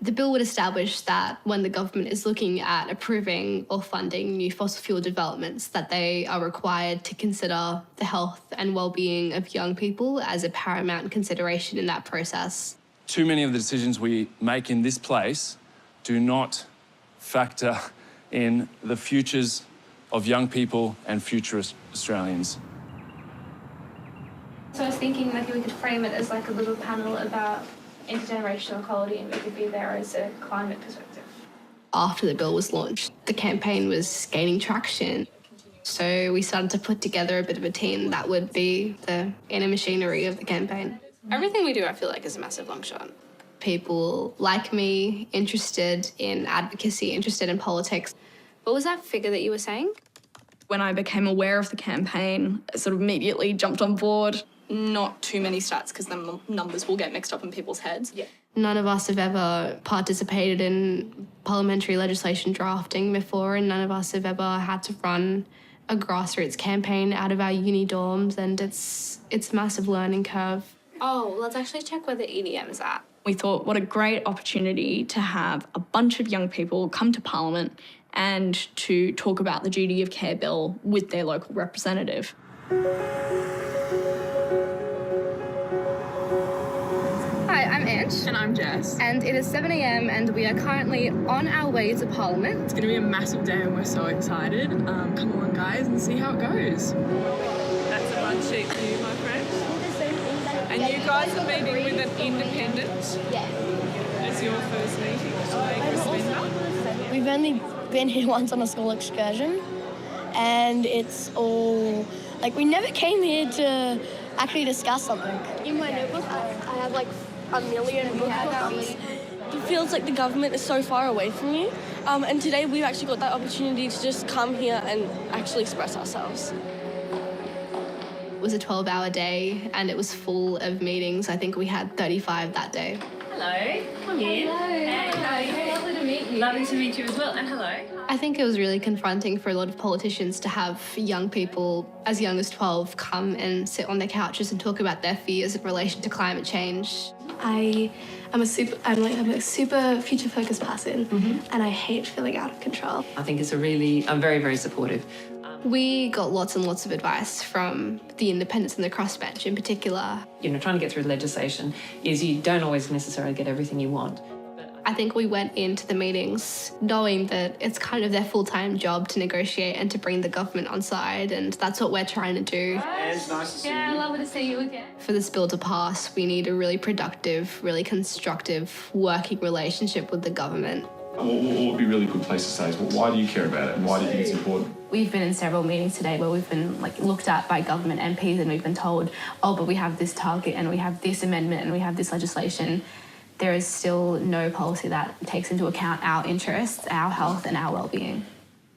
The bill would establish that when the government is looking at approving or funding new fossil fuel developments, that they are required to consider the health and well-being of young people as a paramount consideration in that process. Too many of the decisions we make in this place do not factor in the futures of young people and future Australians. So I was thinking we could frame it as a little panel about intergenerational equality, and we could be there as a climate perspective. After the bill was launched, the campaign was gaining traction. So we started to put together a bit of a team that would be the inner machinery of the campaign. Everything we do, I feel like, is a massive long shot. People like me, interested in advocacy, interested in politics. What was that figure that you were saying? When I became aware of the campaign, I sort of immediately jumped on board. Not too many stats because then the numbers will get mixed up in people's heads. Yeah. None of us have ever participated in parliamentary legislation drafting before, and none of us have ever had to run a grassroots campaign out of our uni dorms, and it's a massive learning curve. Oh, let's actually check where the EDM is at. We thought, what a great opportunity to have a bunch of young people come to Parliament and to talk about the Duty of Care bill with their local representative. Hi, I'm Ange. And I'm Jess. And it is 7 a.m. and we are currently on our way to Parliament. It's going to be a massive day and we're so excited. Come along, guys, and see how it goes. That's a mud sheet for you, my friend. And you guys are meeting with an independent? Yeah. It's your first meeting, We've only been here once on a school excursion, and it's all, like, we never came here to actually discuss something. In my notebook, I have like a million books. It feels like the government is so far away from you, and today we've actually got that opportunity to just come here and actually express ourselves. It was a 12-hour day and it was full of meetings. I think we had 35 that day. Hello. Come in. Hello. Hey, lovely to meet you. Lovely to meet you as well, and hello. I think it was really confronting for a lot of politicians to have young people as young as 12 come and sit on their couches and talk about their fears in relation to climate change. I'm a super future-focused person, and I hate feeling out of control. I think I'm very, very supportive. We got lots and lots of advice from the independents and the crossbench in particular. You know, trying to get through legislation is you don't always necessarily get everything you want. I think we went into the meetings knowing that it's kind of their full-time job to negotiate and to bring the government on side, and that's what we're trying to do. It's nice to see you. Yeah, lovely to see you again. For this bill to pass, we need a really productive, really constructive working relationship with the government. What would be a really good place to say is, well, why do you care about it and why do you think it's important? We've been in several meetings today where we've been looked at by government MPs and we've been told, oh, but we have this target and we have this amendment and we have this legislation. There is still no policy that takes into account our interests, our health and our well-being.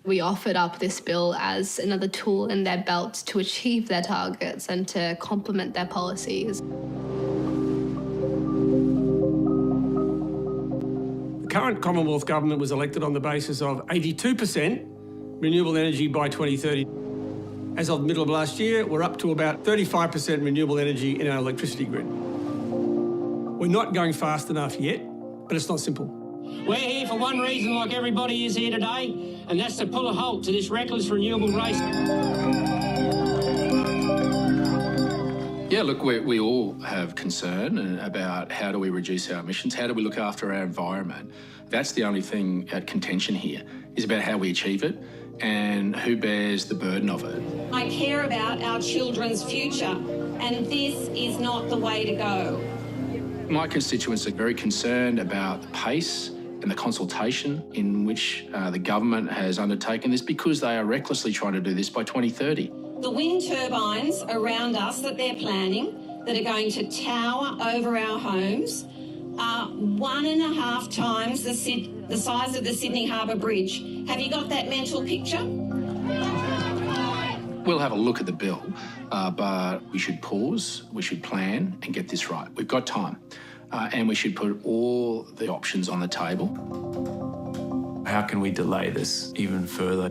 We offered up this bill as another tool in their belt to achieve their targets and to complement their policies. The current Commonwealth Government was elected on the basis of 82% renewable energy by 2030. As of the middle of last year, we're up to about 35% renewable energy in our electricity grid. We're not going fast enough yet, but it's not simple. We're here for one reason, like everybody is here today, and that's to pull a halt to this reckless renewable race. Yeah, look, we all have concern about how do we reduce our emissions, how do we look after our environment. That's the only thing at contention here, is about how we achieve it and who bears the burden of it. I care about our children's future, and this is not the way to go. My constituents are very concerned about the pace and the consultation in which the government has undertaken this, because they are recklessly trying to do this by 2030. The wind turbines around us that they're planning, that are going to tower over our homes, are 1.5 times the size of the Sydney Harbour Bridge. Have you got that mental picture? We'll have a look at the bill, but we should pause, we should plan and get this right. We've got time, and we should put all the options on the table. How can we delay this even further?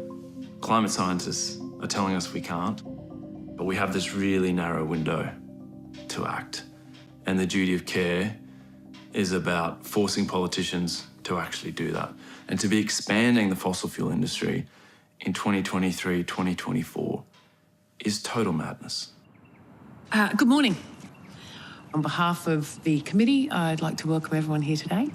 Climate scientists are telling us we can't, but we have this really narrow window to act. And the duty of care is about forcing politicians to actually do that and to be expanding the fossil fuel industry in 2023, 2024 is total madness. Good morning. On behalf of the committee, I'd like to welcome everyone here today.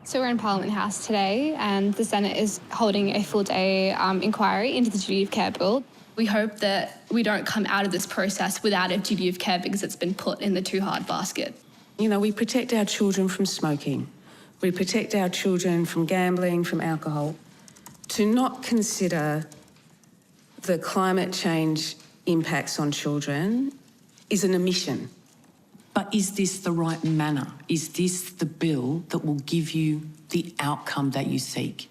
So we're in Parliament House today and the Senate is holding a full-day inquiry into the Duty of Care bill. We hope that we don't come out of this process without a duty of care because it's been put in the too hard basket. You know, we protect our children from smoking. We protect our children from gambling, from alcohol. To not consider The climate change impacts on children is an omission. But is this the right manner? Is this the bill that will give you the outcome that you seek?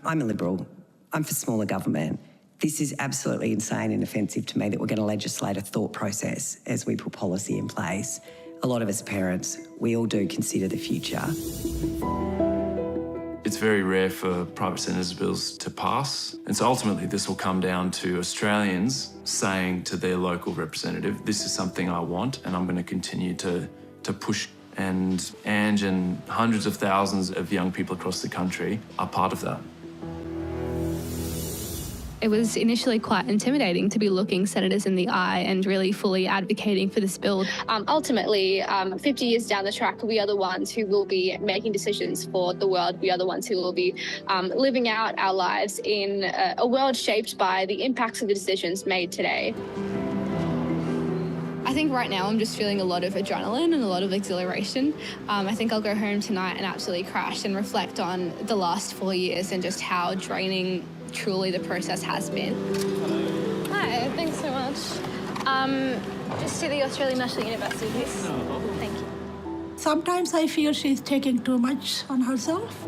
I'm a Liberal. I'm for smaller government. This is absolutely insane and offensive to me that we're going to legislate a thought process as we put policy in place. A lot of us parents, we all do consider the future. It's very rare for private senators' bills to pass, and so ultimately this will come down to Australians saying to their local representative, this is something I want and I'm going to continue to push. And Ange and hundreds of thousands of young people across the country are part of that. It was initially quite intimidating to be looking senators in the eye and really fully advocating for this bill. Ultimately, 50 years down the track, we are the ones who will be making decisions for the world. We are the ones who will be living out our lives in a world shaped by the impacts of the decisions made today. I think right now I'm just feeling a lot of adrenaline and a lot of exhilaration. I think I'll go home tonight and absolutely crash and reflect on the last 4 years and just how draining truly the process has been. Hi, thanks so much. Just to the Australian National University, please. Thank you. Sometimes I feel she's taking too much on herself.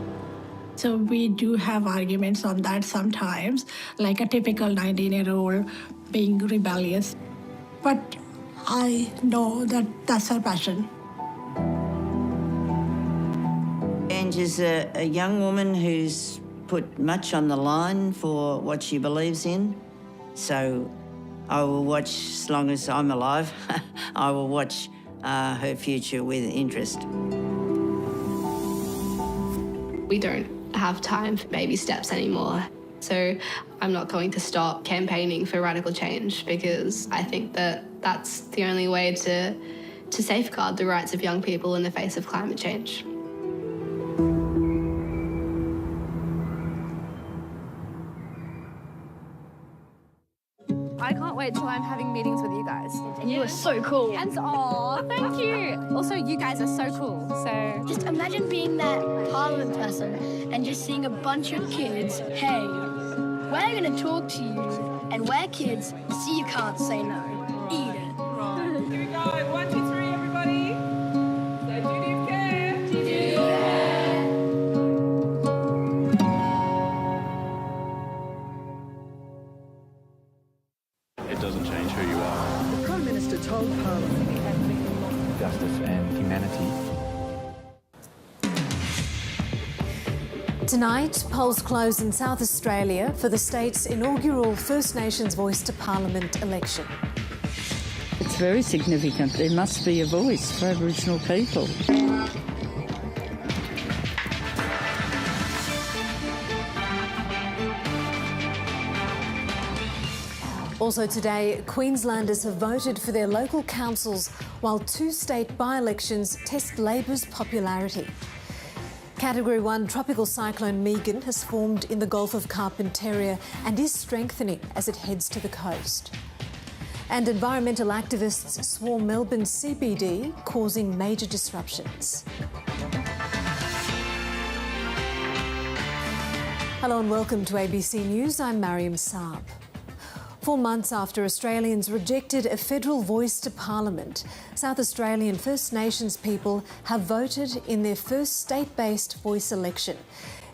So we do have arguments on that sometimes, like a typical 19-year-old being rebellious. But I know that that's her passion. Ange is a young woman who's put much on the line for what she believes in. So I will watch, as long as I'm alive, I will watch her future with interest. We don't have time for baby steps anymore. So I'm not going to stop campaigning for radical change because I think that that's the only way to safeguard the rights of young people in the face of climate change. I can't wait till I'm having meetings with you guys. And you are so cool. And thank you. Also, you guys are so cool. So Just imagine being that parliament person and just seeing a bunch of kids, hey, we're going to talk to you, and we're kids, so you can't say no. Eat it. Here we go. 1, 2, 3, everybody. Say duty of care. Duty of It doesn't change who you are. The Prime Minister told Parliament Justice and humanity. Tonight, polls close in South Australia for the state's inaugural First Nations Voice to Parliament election. It's very significant. There must be a voice for Aboriginal people. Also today, Queenslanders have voted for their local councils while 2 state by-elections test Labor's popularity. Category 1 tropical cyclone Megan has formed in the Gulf of Carpentaria and is strengthening as it heads to the coast. And environmental activists swarm Melbourne's CBD, causing major disruptions. Hello and welcome to ABC News. I'm Mariam Saab. 4 months after Australians rejected a federal voice to Parliament, South Australian First Nations people have voted in their first state-based voice election.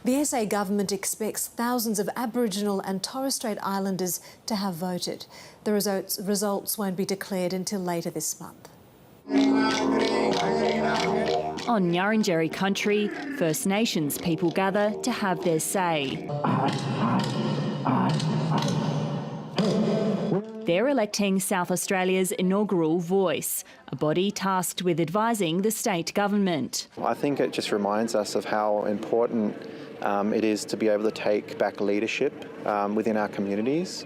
The SA government expects thousands of Aboriginal and Torres Strait Islanders to have voted. The results won't be declared until later this month. On Ngarrindjeri country, First Nations people gather to have their say. They're electing South Australia's inaugural Voice, a body tasked with advising the state government. I think it just reminds us of how important it is to be able to take back leadership within our communities.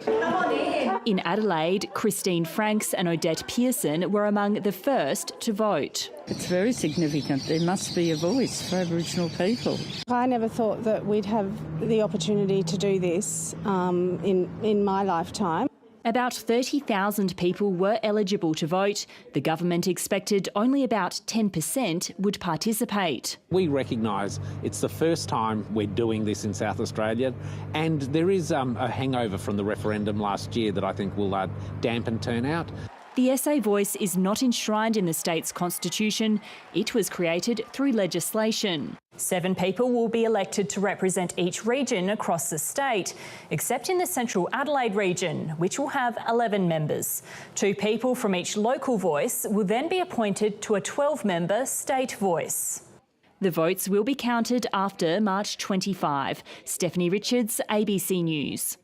In Adelaide, Christine Franks and Odette Pearson were among the first to vote. It's very significant. There must be a voice for Aboriginal people. I never thought that we'd have the opportunity to do this in my lifetime. About 30,000 people were eligible to vote. The government expected only about 10% would participate. We recognise it's the first time we're doing this in South Australia, and there is a hangover from the referendum last year that I think will dampen turnout. The SA Voice is not enshrined in the state's constitution. It was created through legislation. 7 people will be elected to represent each region across the state, except in the Central Adelaide region, which will have 11 members. 2 people from each local voice will then be appointed to a 12-member state voice. The votes will be counted after March 25. Stephanie Richards, ABC News.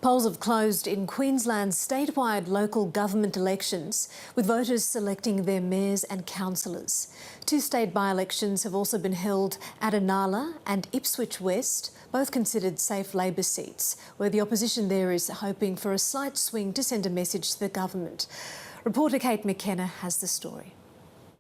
Polls have closed in Queensland's statewide local government elections, with voters selecting their mayors and councillors. 2 state by-elections have also been held at Inala and Ipswich West, both considered safe Labor seats, where the opposition there is hoping for a slight swing to send a message to the government. Reporter Kate McKenna has the story.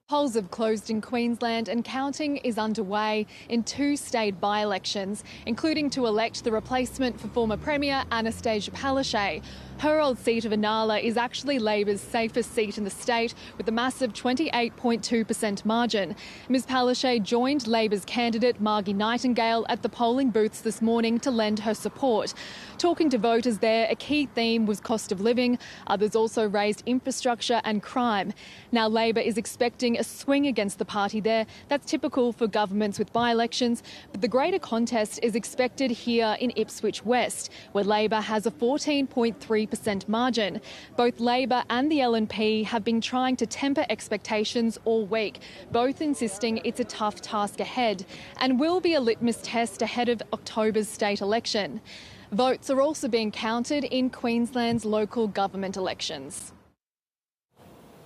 Polls have closed in Queensland and counting is underway in 2 state by-elections, including to elect the replacement for former Premier Anastasia Palaszczuk. Her old seat of Inala is actually Labor's safest seat in the state, with a massive 28.2% margin. Ms Palaszczuk joined Labor's candidate Margie Nightingale at the polling booths this morning to lend her support. Talking to voters there, a key theme was cost of living. Others also raised infrastructure and crime. Now Labor is expecting a swing against the party there. That's typical for governments with by-elections, but the greater contest is expected here in Ipswich West, where Labor has a 14.3% margin. Both Labor and the LNP have been trying to temper expectations all week, both insisting it's a tough task ahead and will be a litmus test ahead of October's state election. Votes are also being counted in Queensland's local government elections.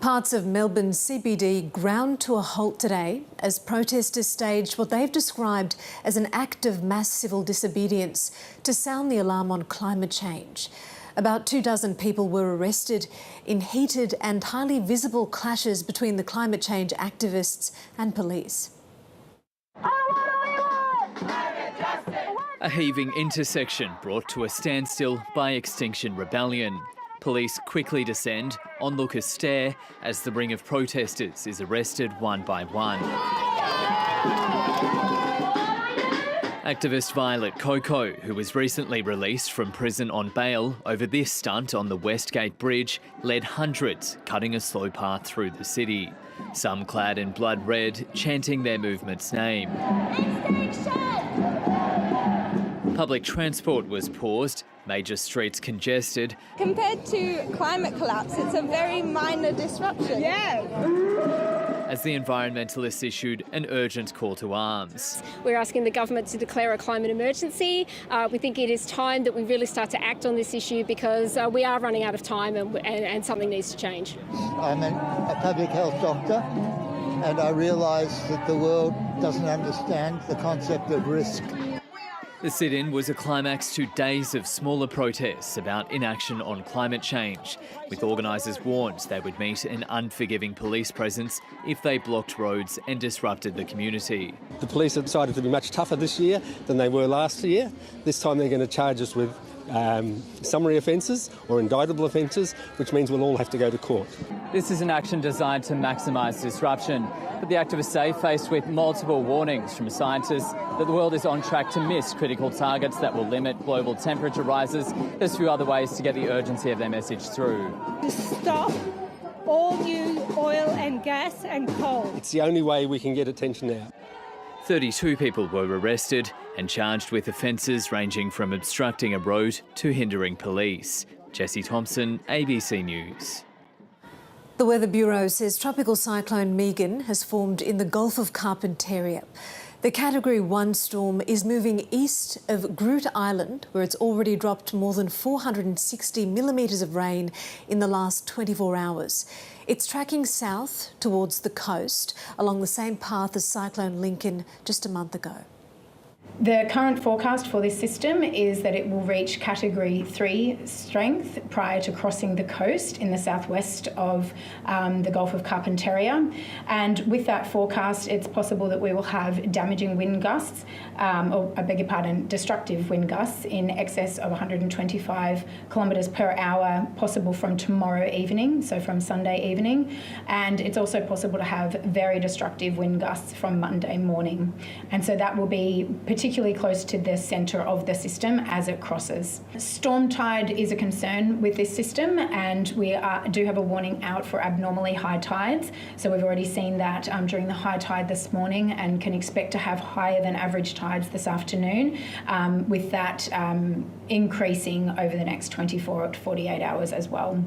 Parts of Melbourne's CBD ground to a halt today as protesters staged what they've described as an act of mass civil disobedience to sound the alarm on climate change. About 24 people were arrested in heated and highly visible clashes between the climate change activists and police. A heaving intersection brought to a standstill by Extinction Rebellion. Police quickly descend, onlookers stare as the ring of protesters is arrested one by one. Activist Violet Coco, who was recently released from prison on bail over this stunt on the Westgate Bridge, led hundreds cutting a slow path through the city. Some clad in blood red, chanting their movement's name. Public transport was paused, major streets congested. Compared to climate collapse, it's a very minor disruption. As the environmentalists issued an urgent call to arms. We're asking the government to declare a climate emergency. We think it is time that we really start to act on this issue because we are running out of time and something needs to change. I'm a public health doctor and I realise that the world doesn't understand the concept of risk. The sit-in was a climax to days of smaller protests about inaction on climate change, with organisers warned they would meet an unforgiving police presence if they blocked roads and disrupted the community. The police have decided to be much tougher this year than they were last year. This time they're going to charge us with summary offences or indictable offences, which means we'll all have to go to court. This is an action designed to maximise disruption, but the activists say, faced with multiple warnings from scientists that the world is on track to miss critical targets that will limit global temperature rises, there's few other ways to get the urgency of their message through. To stop all new oil and gas and coal. It's the only way we can get attention now. 32 people were arrested and charged with offences ranging from obstructing a road to hindering police. Jessie Thompson, ABC News. The Weather Bureau says Tropical Cyclone Megan has formed in the Gulf of Carpentaria. The Category 1 storm is moving east of Groot Island, where it's already dropped more than 460 millimetres of rain in the last 24 hours. It's tracking south towards the coast, along the same path as Cyclone Lincoln just a month ago. The current forecast for this system is that it will reach Category 3 strength prior to crossing the coast in the southwest of the Gulf of Carpentaria. And with that forecast, it's possible that we will have damaging wind gusts, destructive wind gusts in excess of 125 kilometres per hour, possible from tomorrow evening, so from Sunday evening. And it's also possible to have very destructive wind gusts from Monday morning. And so that will be particularly close to the centre of the system as it crosses. Storm tide is a concern with this system, and we do have a warning out for abnormally high tides. So we've already seen that during the high tide this morning, and can expect to have higher than average tides this afternoon, with that increasing over the next 24 to 48 hours as well.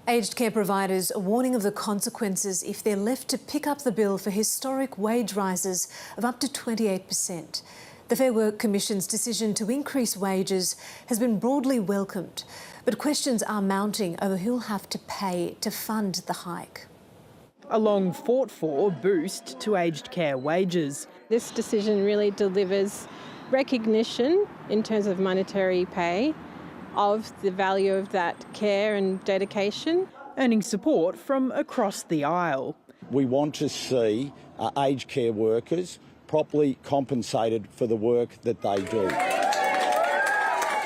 Aged care providers are warning of the consequences if they're left to pick up the bill for historic wage rises of up to 28%. The Fair Work Commission's decision to increase wages has been broadly welcomed, but questions are mounting over who'll have to pay to fund the hike. A long fought for boost to aged care wages. This decision really delivers recognition in terms of monetary pay of the value of that care and dedication. Earning support from across the aisle. We want to see aged care workers properly compensated for the work that they do.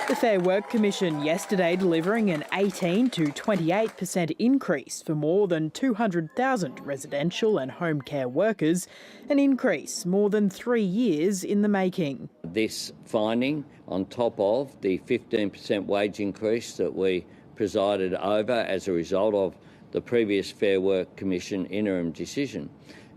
The Fair Work Commission yesterday delivering an 18 to 28% increase for more than 200,000 residential and home care workers, an increase more than 3 years in the making. This finding, on top of the 15% wage increase that we presided over as a result of the previous Fair Work Commission interim decision,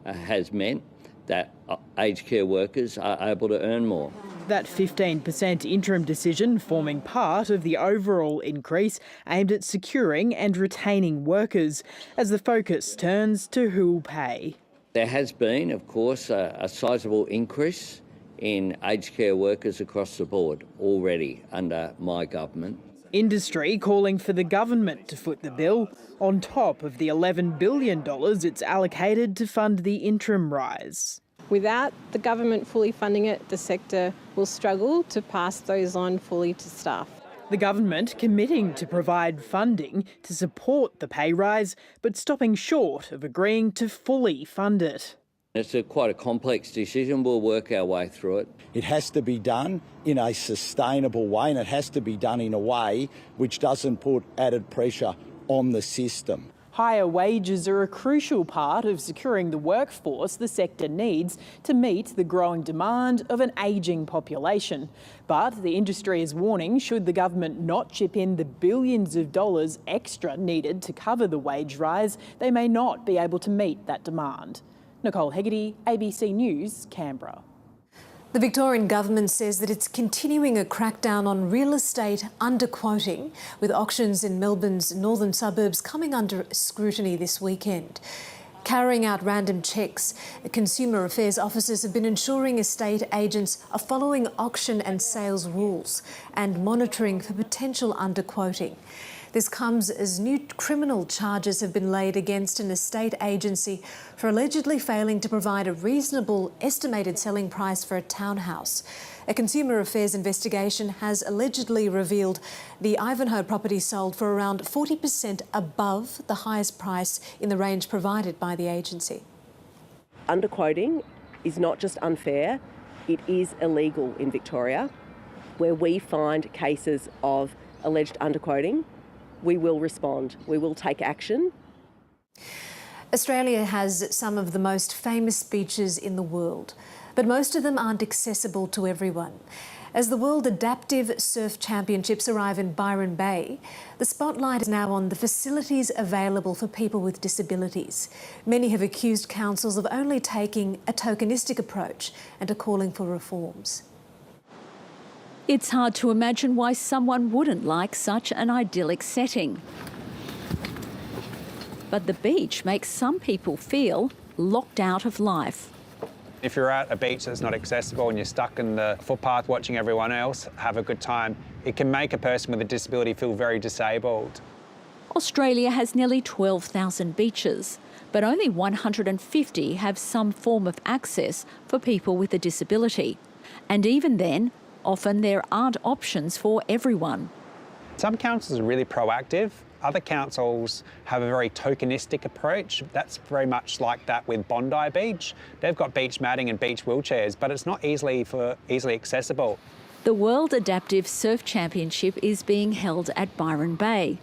has meant that aged care workers are able to earn more. That 15% interim decision forming part of the overall increase aimed at securing and retaining workers as the focus turns to who'll pay. There has been, of course, a sizable increase in aged care workers across the board already under my government. Industry calling for the government to foot the bill on top of the $11 billion it's allocated to fund the interim rise. Without the government fully funding it, the sector will struggle to pass those on fully to staff. The government committing to provide funding to support the pay rise, but stopping short of agreeing to fully fund it. It's quite a complex decision. We'll work our way through it. It has to be done in a sustainable way, and it has to be done in a way which doesn't put added pressure on the system. Higher wages are a crucial part of securing the workforce the sector needs to meet the growing demand of an ageing population. But the industry is warning, should the government not chip in the billions of dollars extra needed to cover the wage rise, they may not be able to meet that demand. Nicole Hegarty, ABC News, Canberra. The Victorian government says that it's continuing a crackdown on real estate underquoting, with auctions in Melbourne's northern suburbs coming under scrutiny this weekend. Carrying out random checks, consumer affairs officers have been ensuring estate agents are following auction and sales rules and monitoring for potential underquoting. This comes as new criminal charges have been laid against an estate agency for allegedly failing to provide a reasonable estimated selling price for a townhouse. A consumer affairs investigation has allegedly revealed the Ivanhoe property sold for around 40% above the highest price in the range provided by the agency. Underquoting is not just unfair, it is illegal in Victoria. Where we find cases of alleged underquoting, we will respond. We will take action. Australia has some of the most famous beaches in the world, but most of them aren't accessible to everyone. As the World Adaptive Surf Championships arrive in Byron Bay, the spotlight is now on the facilities available for people with disabilities. Many have accused councils of only taking a tokenistic approach and are calling for reforms. It's hard to imagine why someone wouldn't like such an idyllic setting. But the beach makes some people feel locked out of life. If you're at a beach that's not accessible and you're stuck in the footpath watching everyone else have a good time, it can make a person with a disability feel very disabled. Australia has nearly 12,000 beaches, but only 150 have some form of access for people with a disability. And even then, often there aren't options for everyone. Some councils are really proactive. Other councils have a very tokenistic approach. That's very much like that with Bondi Beach. They've got beach matting and beach wheelchairs, but it's not easily accessible. The World Adaptive Surf Championship is being held at Byron Bay.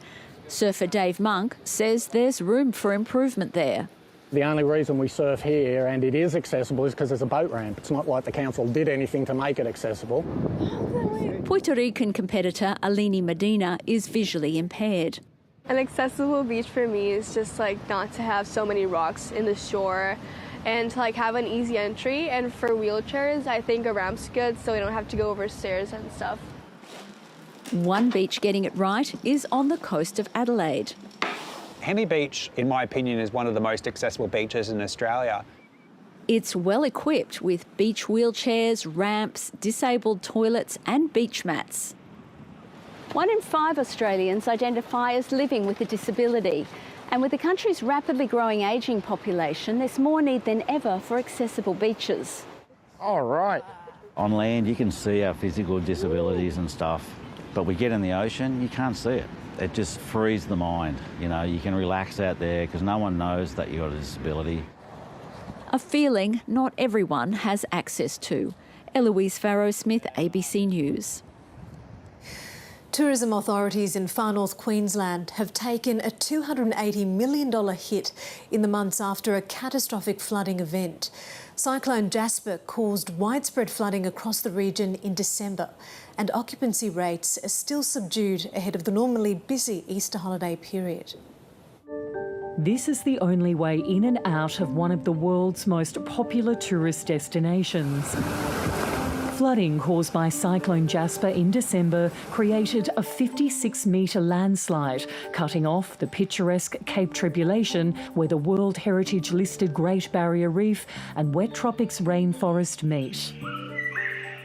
Surfer Dave Monk says there's room for improvement there. The only reason we surf here and it is accessible is because there's a boat ramp. It's not like the council did anything to make it accessible. Puerto Rican competitor Alini Medina is visually impaired. An accessible beach for me is just not to have so many rocks in the shore and to have an easy entry. And for wheelchairs, I think a ramp's good so we don't have to go over stairs and stuff. One beach getting it right is on the coast of Adelaide. Henley Beach, in my opinion, is one of the most accessible beaches in Australia. It's well equipped with beach wheelchairs, ramps, disabled toilets and beach mats. 1 in 5 Australians identify as living with a disability. And with the country's rapidly growing ageing population, there's more need than ever for accessible beaches. All right. On land, you can see our physical disabilities and stuff, but we get in the ocean, you can't see it. It just frees the mind. You know, you can relax out there because no one knows that you've got a disability. A feeling not everyone has access to. Eloise Farrow-Smith, ABC News. Tourism authorities in far north Queensland have taken a $280 million hit in the months after a catastrophic flooding event. Cyclone Jasper caused widespread flooding across the region in December, and occupancy rates are still subdued ahead of the normally busy Easter holiday period. This is the only way in and out of one of the world's most popular tourist destinations. Flooding caused by Cyclone Jasper in December created a 56-metre landslide, cutting off the picturesque Cape Tribulation, where the World Heritage listed Great Barrier Reef and wet tropics rainforest meet.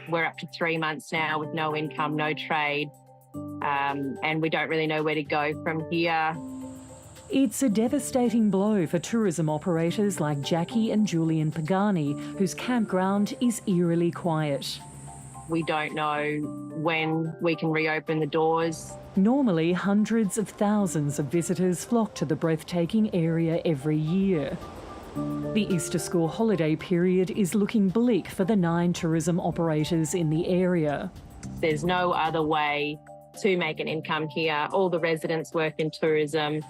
We're up to 3 months now with no income, no trade, and we don't really know where to go from here. It's a devastating blow for tourism operators like Jackie and Julian Pagani, whose campground is eerily quiet. We don't know when we can reopen the doors. Normally, hundreds of thousands of visitors flock to the breathtaking area every year. The Easter school holiday period is looking bleak for the 9 tourism operators in the area. There's no other way to make an income here. All the residents work in tourism.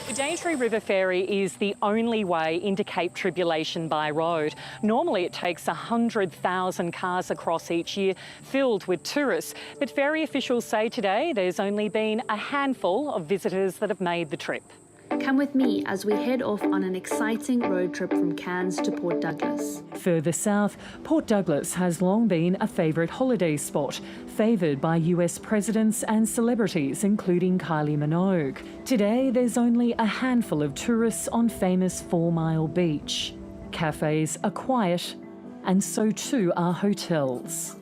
The Daintree River Ferry is the only way into Cape Tribulation by road. Normally it takes 100,000 cars across each year, filled with tourists. But ferry officials say today there's only been a handful of visitors that have made the trip. Come with me as we head off on an exciting road trip from Cairns to Port Douglas. Further south, Port Douglas has long been a favourite holiday spot, favoured by US presidents and celebrities, including Kylie Minogue. Today, there's only a handful of tourists on famous 4 Mile Beach. Cafes are quiet, and so too are hotels.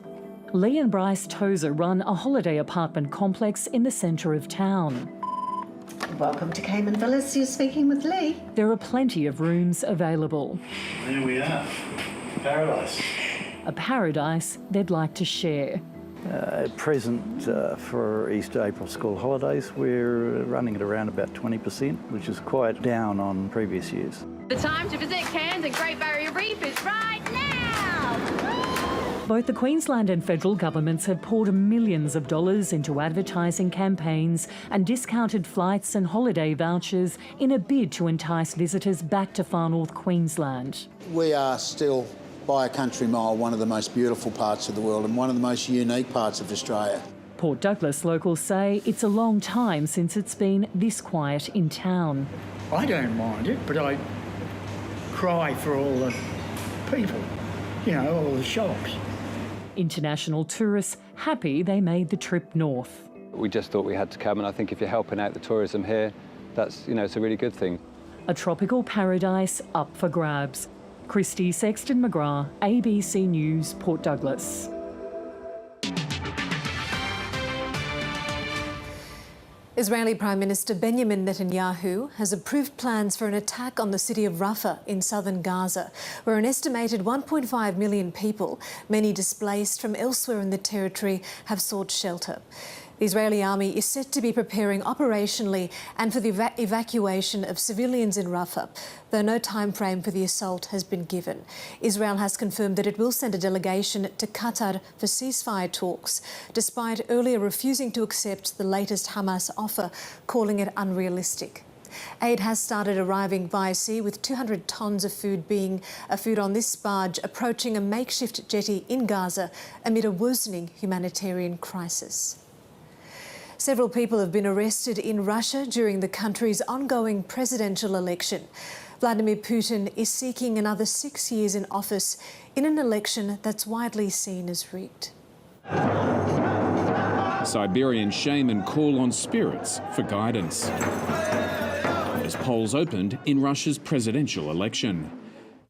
Lee and Bryce Tozer run a holiday apartment complex in the centre of town. Welcome to Cayman Villas. You're speaking with Lee. There are plenty of rooms available. There we are. Paradise. A paradise they'd like to share. At present, for Easter, April school holidays, we're running at around about 20%, which is quite down on previous years. The time to visit Cairns and Great Barrier Reef is right now! Both the Queensland and federal governments have poured millions of dollars into advertising campaigns and discounted flights and holiday vouchers in a bid to entice visitors back to far north Queensland. We are still, by a country mile, one of the most beautiful parts of the world and one of the most unique parts of Australia. Port Douglas locals say it's a long time since it's been this quiet in town. I don't mind it, but I cry for all the people, you know, all the shops. International tourists happy they made the trip north. We just thought we had to come, and I think if you're helping out the tourism here, that's, you know, it's a really good thing. A tropical paradise up for grabs. Christy Sexton McGrath, ABC News, Port Douglas. Israeli Prime Minister Benjamin Netanyahu has approved plans for an attack on the city of Rafah in southern Gaza, where an estimated 1.5 million people, many displaced from elsewhere in the territory, have sought shelter. The Israeli army is set to be preparing operationally and for the evacuation of civilians in Rafah, though no time frame for the assault has been given. Israel has confirmed that it will send a delegation to Qatar for ceasefire talks, despite earlier refusing to accept the latest Hamas offer, calling it unrealistic. Aid has started arriving via sea, with 200 tonnes of food on this barge approaching a makeshift jetty in Gaza amid a worsening humanitarian crisis. Several people have been arrested in Russia during the country's ongoing presidential election. Vladimir Putin is seeking another 6 years in office in an election that's widely seen as rigged. Siberian shaman call on spirits for guidance as polls opened in Russia's presidential election.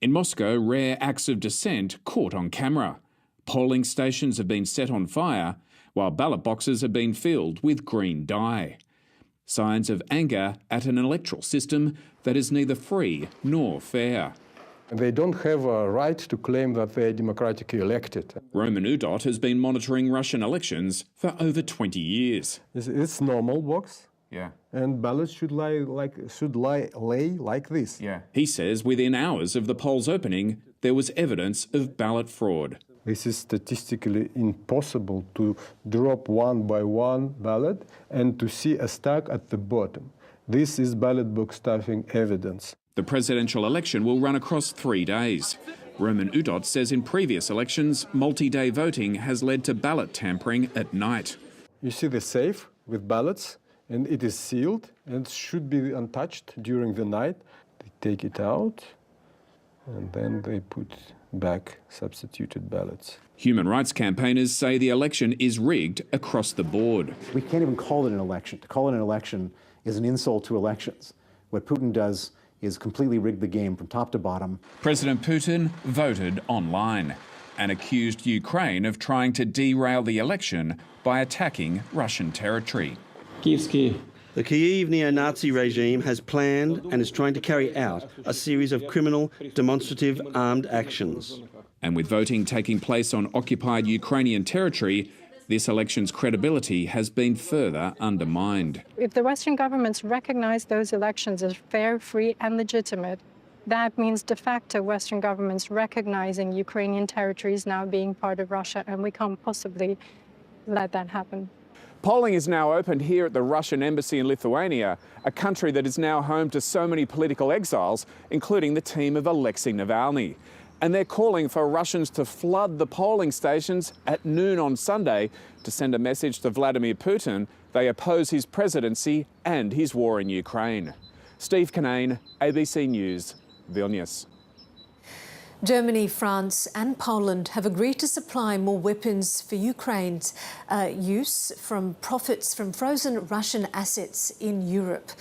In Moscow, rare acts of dissent caught on camera. Polling stations have been set on fire, while ballot boxes have been filled with green dye. Signs of anger at an electoral system that is neither free nor fair. They don't have a right to claim that they are democratically elected. Roman Udot has been monitoring Russian elections for over 20 years. It's normal box. Yeah. And ballots should lay like this. Yeah. He says within hours of the polls opening, there was evidence of ballot fraud. This is statistically impossible to drop one by one ballot and to see a stack at the bottom. This is ballot box stuffing evidence. The presidential election will run across 3 days. Roman Udot says in previous elections, multi-day voting has led to ballot tampering at night. You see the safe with ballots, and it is sealed and should be untouched during the night. They take it out, and then they put back substituted ballots. Human rights campaigners say the election is rigged across the board. We can't even call it an election. To call it an election is an insult to elections. What Putin does is completely rig the game from top to bottom. President Putin voted online and accused Ukraine of trying to derail the election by attacking Russian territory. The Kyiv neo-Nazi regime has planned and is trying to carry out a series of criminal, demonstrative armed actions. And with voting taking place on occupied Ukrainian territory, this election's credibility has been further undermined. If the Western governments recognize those elections as fair, free and legitimate, that means de facto Western governments recognizing Ukrainian territories now being part of Russia, and we can't possibly let that happen. Polling is now opened here at the Russian embassy in Lithuania, a country that is now home to so many political exiles, including the team of Alexei Navalny. And they're calling for Russians to flood the polling stations at noon on Sunday to send a message to Vladimir Putin they oppose his presidency and his war in Ukraine. Steve Kinane, ABC News, Vilnius. Germany, France and Poland have agreed to supply more weapons for Ukraine's use from profits from frozen Russian assets in Europe.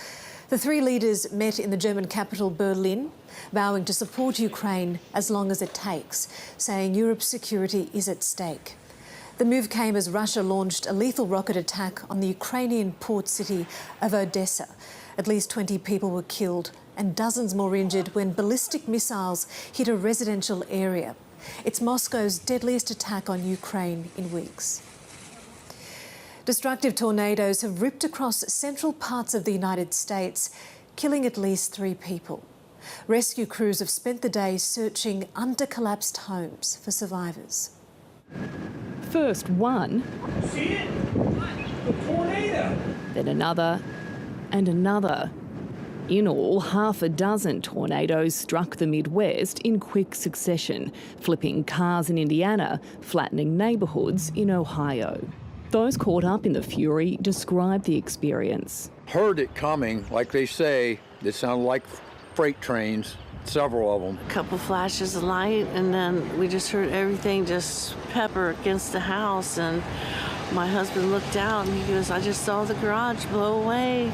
The three leaders met in the German capital Berlin, vowing to support Ukraine as long as it takes, saying Europe's security is at stake. The move came as Russia launched a lethal rocket attack on the Ukrainian port city of Odessa. At least 20 people were killed and dozens more injured when ballistic missiles hit a residential area. It's Moscow's deadliest attack on Ukraine in weeks. Destructive tornadoes have ripped across central parts of the United States, killing at least 3 people. Rescue crews have spent the day searching under collapsed homes for survivors. First one, see it? The tornado. Then another and another. In all, half a dozen tornadoes struck the Midwest in quick succession, flipping cars in Indiana, flattening neighbourhoods in Ohio. Those caught up in the fury describe the experience. Heard it coming, like they say. They sound like freight trains, several of them. A couple flashes of light, and then we just heard everything just pepper against the house, and my husband looked out and he goes, "I just saw the garage blow away."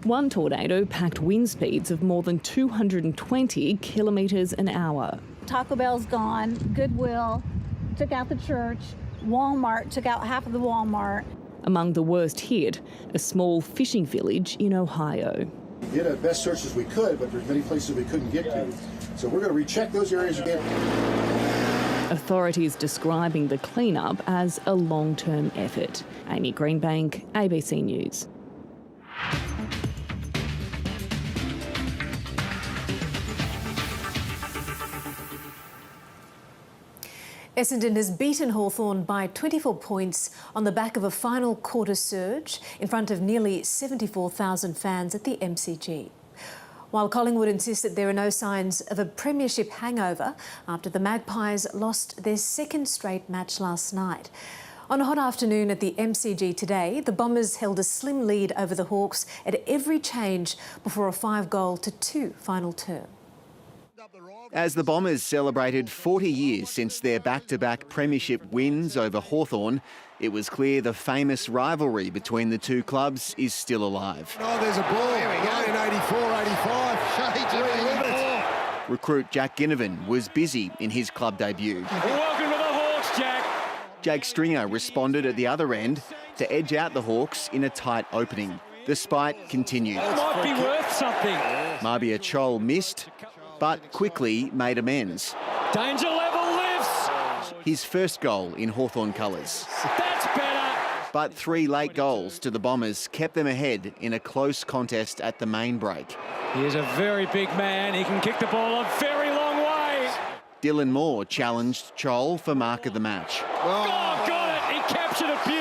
One tornado packed wind speeds of more than 220 kilometres an hour. Taco Bell's gone, Goodwill took out the church, Walmart took out half of the Walmart. Among the worst hit, a small fishing village in Ohio. We did our best search as we could, but there's many places we couldn't get to. So we're going to recheck those areas again. Authorities describing the clean-up as a long-term effort. Amy Greenbank, ABC News. Essendon has beaten Hawthorn by 24 points on the back of a final quarter surge in front of nearly 74,000 fans at the MCG. While Collingwood insists that there are no signs of a premiership hangover after the Magpies lost their second straight match last night. On a hot afternoon at the MCG today, the Bombers held a slim lead over the Hawks at every change before a 5-2 final term. As the Bombers celebrated 40 years since their back-to-back premiership wins over Hawthorn, it was clear the famous rivalry between the two clubs is still alive. Oh, there's a ball. 1984-85. Recruit Jack Ginnivan was busy in his club debut. Welcome to the Hawks, Jack. Jake Stringer responded at the other end to edge out the Hawks in a tight opening. The spite continued. It might be worth something. Marbia Chol missed, but quickly made amends. Danger level lifts. His first goal in Hawthorn colours. That's better. But 3 late goals to the Bombers kept them ahead in a close contest at the main break. He is a very big man. He can kick the ball a very long way. Dylan Moore challenged Chol for mark of the match. Oh, got it. He captured it beautifully.